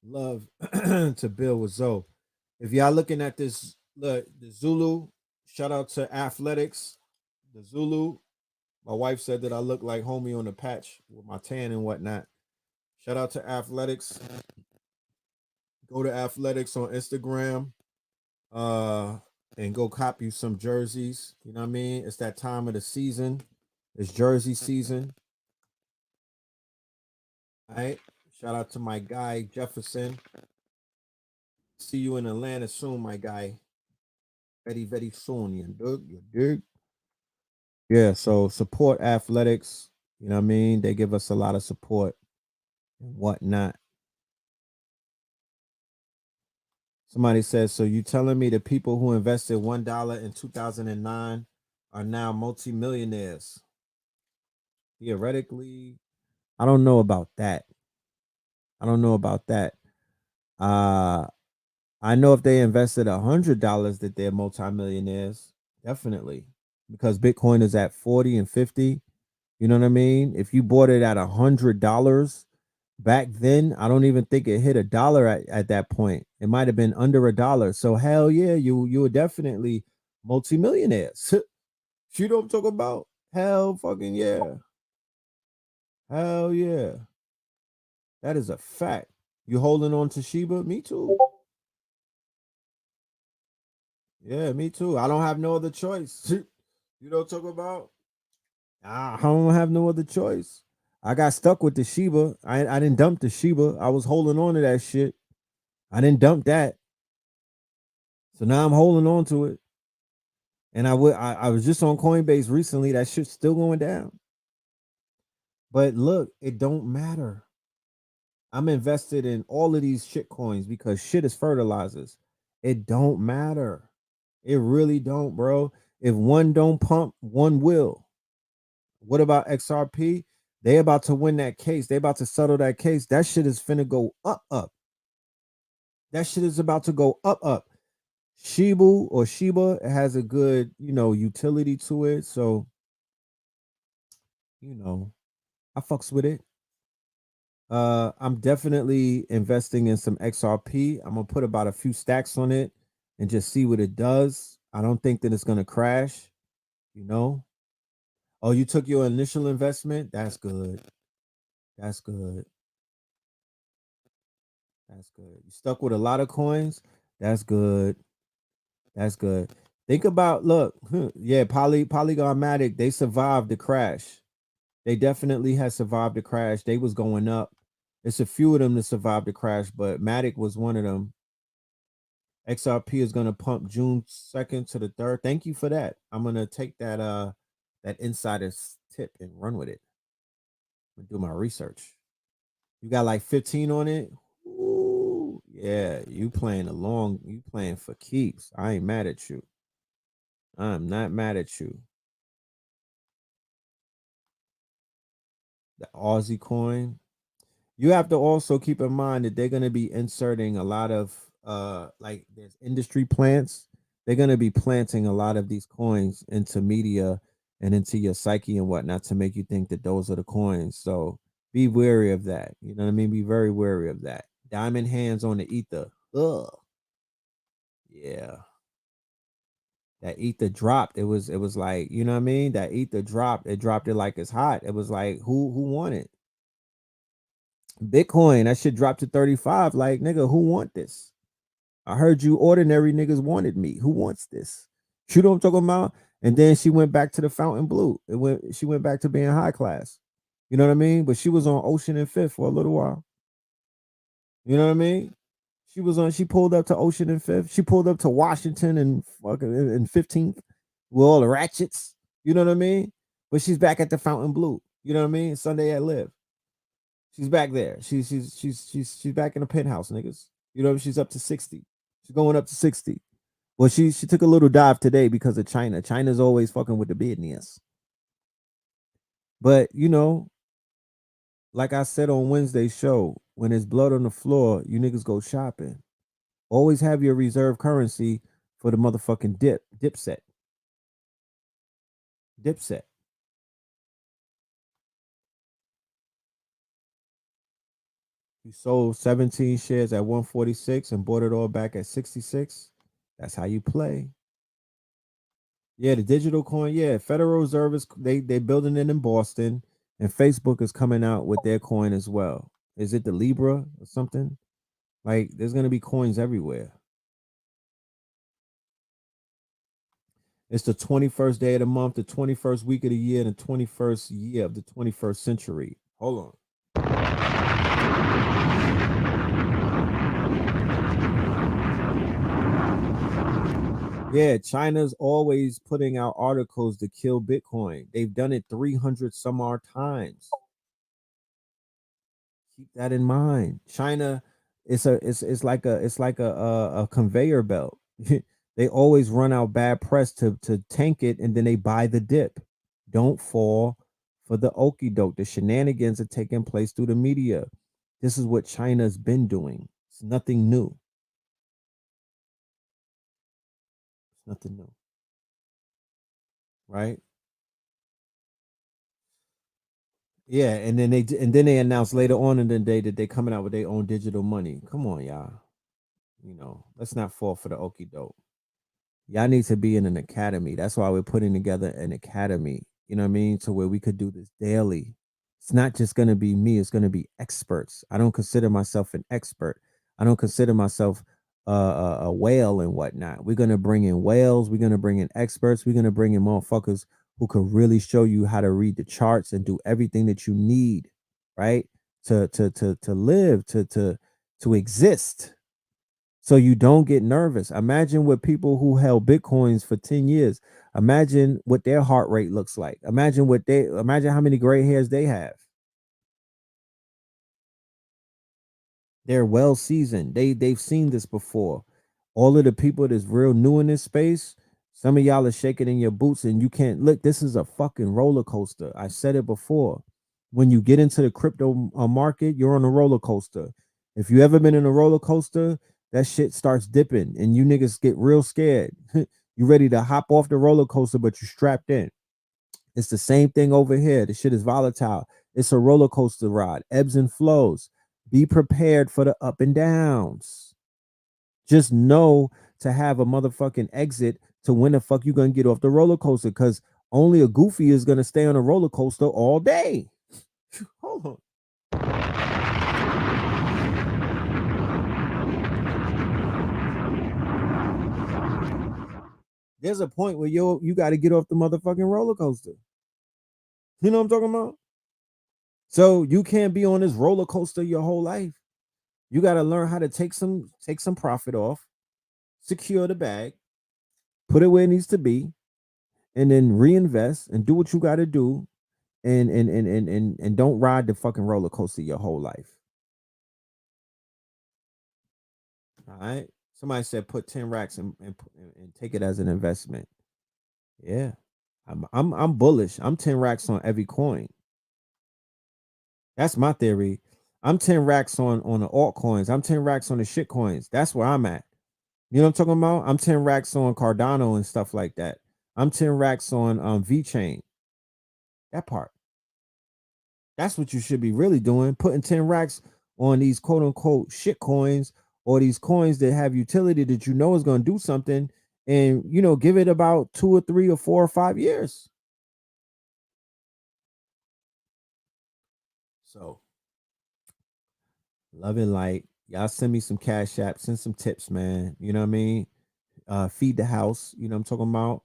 love to build with Zoe. If y'all looking at this, look, the Zulu, shout out to Athletics. The Zulu. My wife said that I look like homie on the patch with my tan and whatnot. Shout out to Athletics. Go to Athletics on Instagram. Uh and go cop you some jerseys. You know what I mean? It's that time of the season. It's jersey season. All right. Shout out to my guy Jefferson. See you in Atlanta soon, my guy. Very, very soon, you dig? You dig? Yeah, so support athletics. You know what I mean? They give us a lot of support and whatnot. Somebody says, so you telling me the people who invested $1 in 2009 are now multimillionaires? Theoretically, I don't know about that. I don't know about that. Uh I know if they invested $100 that they're multimillionaires, definitely. Because Bitcoin is at 40 and 50. You know what I mean? If you bought it at $100 back then, I don't even think it hit $1 at that point. It might have been under $1. So hell yeah, you were definitely multimillionaires. You know what I'm talking about? Hell fucking yeah. Hell yeah. That is a fact. You holding on to Shiba? Me too. Yeah, me too. I don't have no other choice. You know what I'm talking about? I don't have no other choice. I got stuck with the Shiba. I didn't dump the Shiba. I was holding on to that shit. I didn't dump that. So now I'm holding on to it. And I was just on Coinbase recently. That shit's still going down. But look, it don't matter. I'm invested in all of these shit coins because shit is fertilizers. It don't matter. It really don't, bro. If one don't pump, one will. What about XRP? They about to win that case. They about to settle that case. That shit is finna go up, up. That shit is about to go up, up. Shiba has a good, you know, utility to it. So, you know, I fucks with it. I'm definitely investing in some XRP. I'm gonna put about a few stacks on it and just see what it does. I don't think that it's gonna crash, you know. Oh, you took your initial investment? That's good. That's good. That's good. You stuck with a lot of coins. That's good. That's good. Think about look, yeah, Polygon Matic, they survived the crash. They definitely had survived the crash. They was going up. It's a few of them that survived the crash, but Matic was one of them. XRP is gonna pump June 2nd to the 3rd. Thank you for that. I'm gonna take that insider's tip and run with it. I'm gonna do my research. You got like 15 on it. Ooh, yeah, you playing along. You playing for keeps. I ain't mad at you. I'm not mad at you. The Aussie coin. You have to also keep in mind that they're gonna be inserting a lot of like there's industry plants. They're gonna be planting a lot of these coins into media and into your psyche and whatnot to make you think that those are the coins. So be wary of that. You know what I mean? Be very wary of that. Diamond hands on the ether. Ugh. Yeah. That ether dropped. It was like, you know what I mean? That ether dropped. It dropped it like it's hot. It was like, who won it? Bitcoin, that shit dropped to 35. Like, nigga, who want this? I heard you ordinary niggas wanted me. Who wants this? You know what I'm talking about? And then she went back to the fountain blue. She went back to being high class. You know what I mean? But she was on Ocean and Fifth for a little while. You know what I mean? She pulled up to Ocean and Fifth. She pulled up to Washington and fucking in 15th with all the ratchets. You know what I mean? But she's back at the Fountain Blue. You know what I mean? Sunday at Live. She's back there. She's back in the penthouse, niggas. You know, she's up to 60. She's going up to 60. Well, she took a little dive today because of China. China's always fucking with the business. But you know, like I said on Wednesday's show, when there's blood on the floor, you niggas go shopping. Always have your reserve currency for the motherfucking dipset. Dipset. You sold 17 shares at 146 and bought it all back at 66. That's how you play. Yeah, the digital coin. Yeah, Federal Reserve is they building it in Boston, and Facebook is coming out with their coin as well. Is it the Libra or something? Like, there's gonna be coins everywhere. It's the 21st day of the month, the 21st week of the year, and the 21st year of the 21st century. Hold on. Yeah, China's always putting out articles to kill Bitcoin. They've done it 300 some odd times. Keep that in mind. China, it's like a conveyor belt. They always run out bad press to tank it, and then they buy the dip. Don't fall for the okie doke. The shenanigans are taking place through the media. This is what China's been doing. It's nothing new. It's nothing new. Right? Yeah, and then they announced later on in the day that they're coming out with their own digital money. Come on, y'all. You know, let's not fall for the okie doke. Y'all need to be in an academy. That's why we're putting together an academy. You know what I mean? To where we could do this daily. It's not just gonna be me. It's gonna be experts. I don't consider myself an expert. I don't consider myself a whale and whatnot. We're gonna bring in whales. We're gonna bring in experts. We're gonna bring in motherfuckers who could really show you how to read the charts and do everything that you need, right? To live, to exist. So you don't get nervous. Imagine what people who held Bitcoins for 10 years. Imagine what their heart rate looks like. Imagine how many gray hairs they have. They're well seasoned. They've seen this before. All of the people that's real new in this space, some of y'all are shaking in your boots and you can't look. This is a fucking roller coaster. I said it before. When you get into the crypto market, you're on a roller coaster. If you ever been in a roller coaster, that shit starts dipping and you niggas get real scared. You ready to hop off the roller coaster, but you're strapped in. It's the same thing over here. The shit is volatile. It's a roller coaster ride, ebbs and flows. Be prepared for the up and downs. Just know to have a motherfucking exit to when the fuck you gonna get off the roller coaster, because only a goofy is gonna stay on a roller coaster all day. Hold on. there's a point where you got to get off the motherfucking roller coaster. You know what I'm talking about? So you can't be on this roller coaster your whole life. You got to learn how to take some profit off, secure the bag, put it where it needs to be, and then reinvest and do what you got to do, and don't ride the fucking roller coaster your whole life. All right. Somebody said put 10 racks and take it as an investment. Yeah. I'm bullish. I'm 10 racks on every coin. That's my theory. I'm 10 racks on the altcoins. I'm 10 racks on the shit coins. That's where I'm at. You know what I'm talking about? I'm 10 racks on Cardano and stuff like that. I'm 10 racks on VeChain. That part. That's what you should be really doing. Putting 10 racks on these quote unquote shit coins, or these coins that have utility that you know is going to do something, and give it about 2 or 3 or 4 or 5 years. So, love and light. Y'all send me some cash apps, send some tips, man. You know what I mean? Feed the house. You know what I'm talking about?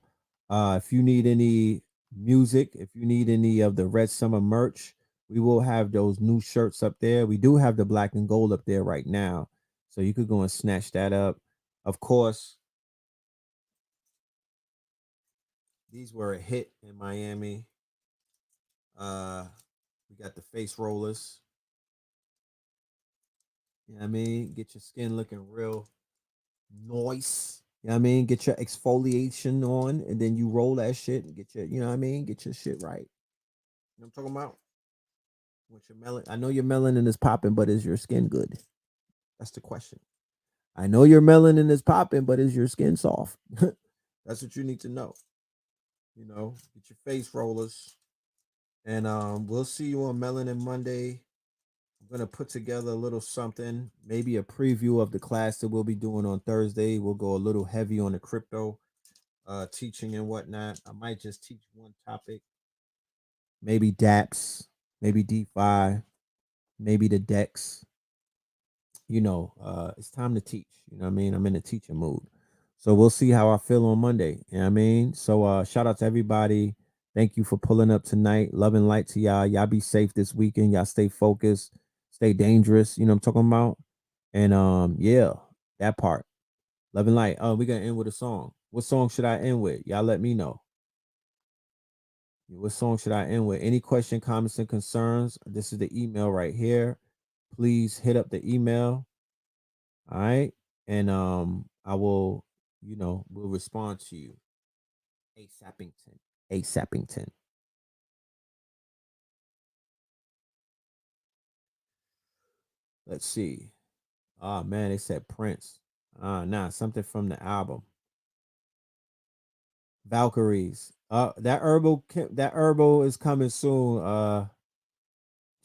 If you need any music, if you need any of the Red Summer merch, we will have those new shirts up there. We do have the black and gold up there right now, so you could go and snatch that up. Of course, these were a hit in Miami. We got the face rollers. You know what I mean? Get your skin looking real nice. You know what I mean? Get your exfoliation on, and then you roll that shit and get your, you know what I mean? Get your shit right. You know what I'm talking about? With your melanin. I know your melanin is popping, but is your skin good? That's the question. I know your melanin is popping, but is your skin soft? That's what you need to know. Get your face rollers. And we'll see you on Melanin Monday. I'm going to put together a little something, maybe a preview of the class that we'll be doing on Thursday. We'll go a little heavy on the crypto teaching and whatnot. I might just teach one topic, maybe DApps, maybe DeFi, maybe the DEX. It's time to teach. You know what I mean? I'm in a teaching mood. So we'll see how I feel on Monday. You know what I mean? So shout out to everybody. Thank you for pulling up tonight. Love and light to y'all. Y'all be safe this weekend. Y'all stay focused, stay dangerous. You know what I'm talking about? And yeah, that part. Love and light. We're gonna end with a song. What song should I end with? Y'all let me know. What song should I end with? Any question, comments, and concerns? This is the email right here. Please hit up the email. All right. And I will, we'll respond to you. ASAPington. Let's see. Oh man, they said Prince. Nah, something from the album. Valkyries. That herbal is coming soon.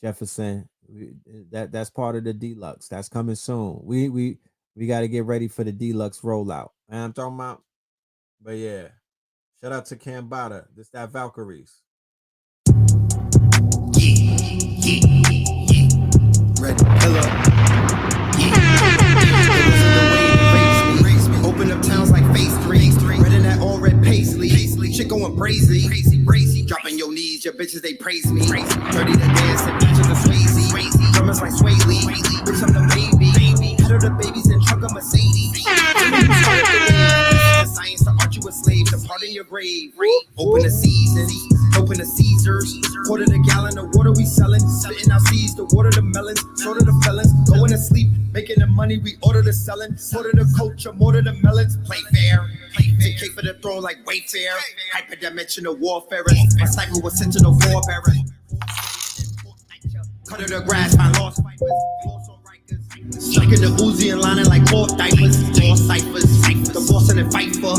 Jefferson. That's part of the deluxe. That's coming soon. We got to get ready for the deluxe rollout. And I'm talking about. But yeah, shout out to Cambada. This that Valkyries. Yeah. Red pillow. Yeah. Open up towns like Phase 3. Red in that all red paisley. Shit going crazy. Dropping your knees, your bitches they praise me. Dirty to dance and bitches are Swayze. Drummers like Sway Lee. Bitch I'm the baby. Head of the babies and truck a Mercedes. The science to art you a slave to pardon your grave. Open the season. Open the Caesars, quarter the gallon of water we selling, spitting out seeds, the water the melons, short of the felons, going to sleep, making the money we order the selling, order the culture, more to the melons, play fair, take cake for the throne like Wayfair, hyperdimensional warfare, my cycle was sent to the forebearer, cut of the grass, my lost fighters, striking the Uzi and lining like four diapers, more ciphers, the boss and the fight for,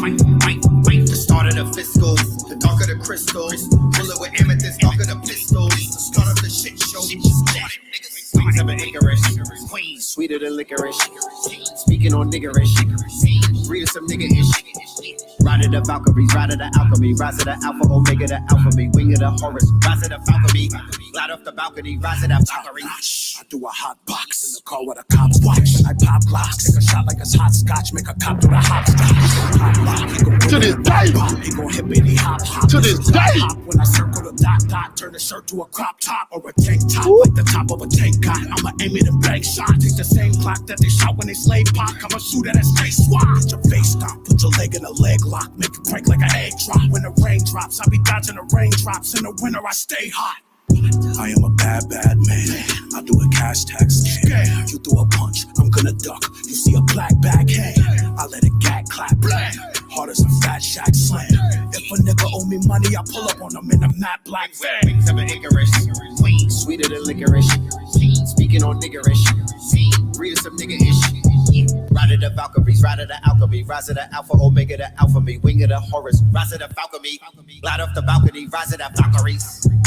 the start of the fiscal, the dark of the crystal, bullet with amethyst, dark of the pistols, the start of the shit show, queens of an Icarus, queen, sweeter than licorice, speaking on niggerish, reading some nigga-ish, riding of the Valkyries, ride of the alchemy, rise of the Alpha, Omega, the Alpha me, wing of the Horus, rise of the Valkyrie, glide off the balcony, rise of the Valkyrie. I do a hot box in the car with a cops watch. I pop blocks, take a shot like it's hot scotch, make a cop do the hopscotch. To this day. He gon' hit me, hop. To this day. When I circle the dot, turn the shirt to a crop top or a tank top, like the top of a tank got. I'ma aim it and bank shot. Take the same clock that they shot when they slave pop. I'ma shoot at that straight swat. Put your face stop, put your leg in a leg lock, make it break like an egg drop. When the rain drops, I be dodging the raindrops. In the winter, I stay hot. I am a bad man. I do a cash tax scam. You throw a punch, I'm gonna duck. You see a black bag hang, I let a gag clap. Blam. Hard as a fat shack slam. If a nigga owe me money, I pull up on him in a matte black van. Wings of an Icarus, sweeter than licorice. Speaking on niggerish, breed of some nigga-ish. Ride of the Valkyries, ride of the alchemy, rise of the Alpha, Omega, the Alpha me, wing of the Horus, rise of the Falcony, glide off the balcony, rise of the Valkyries.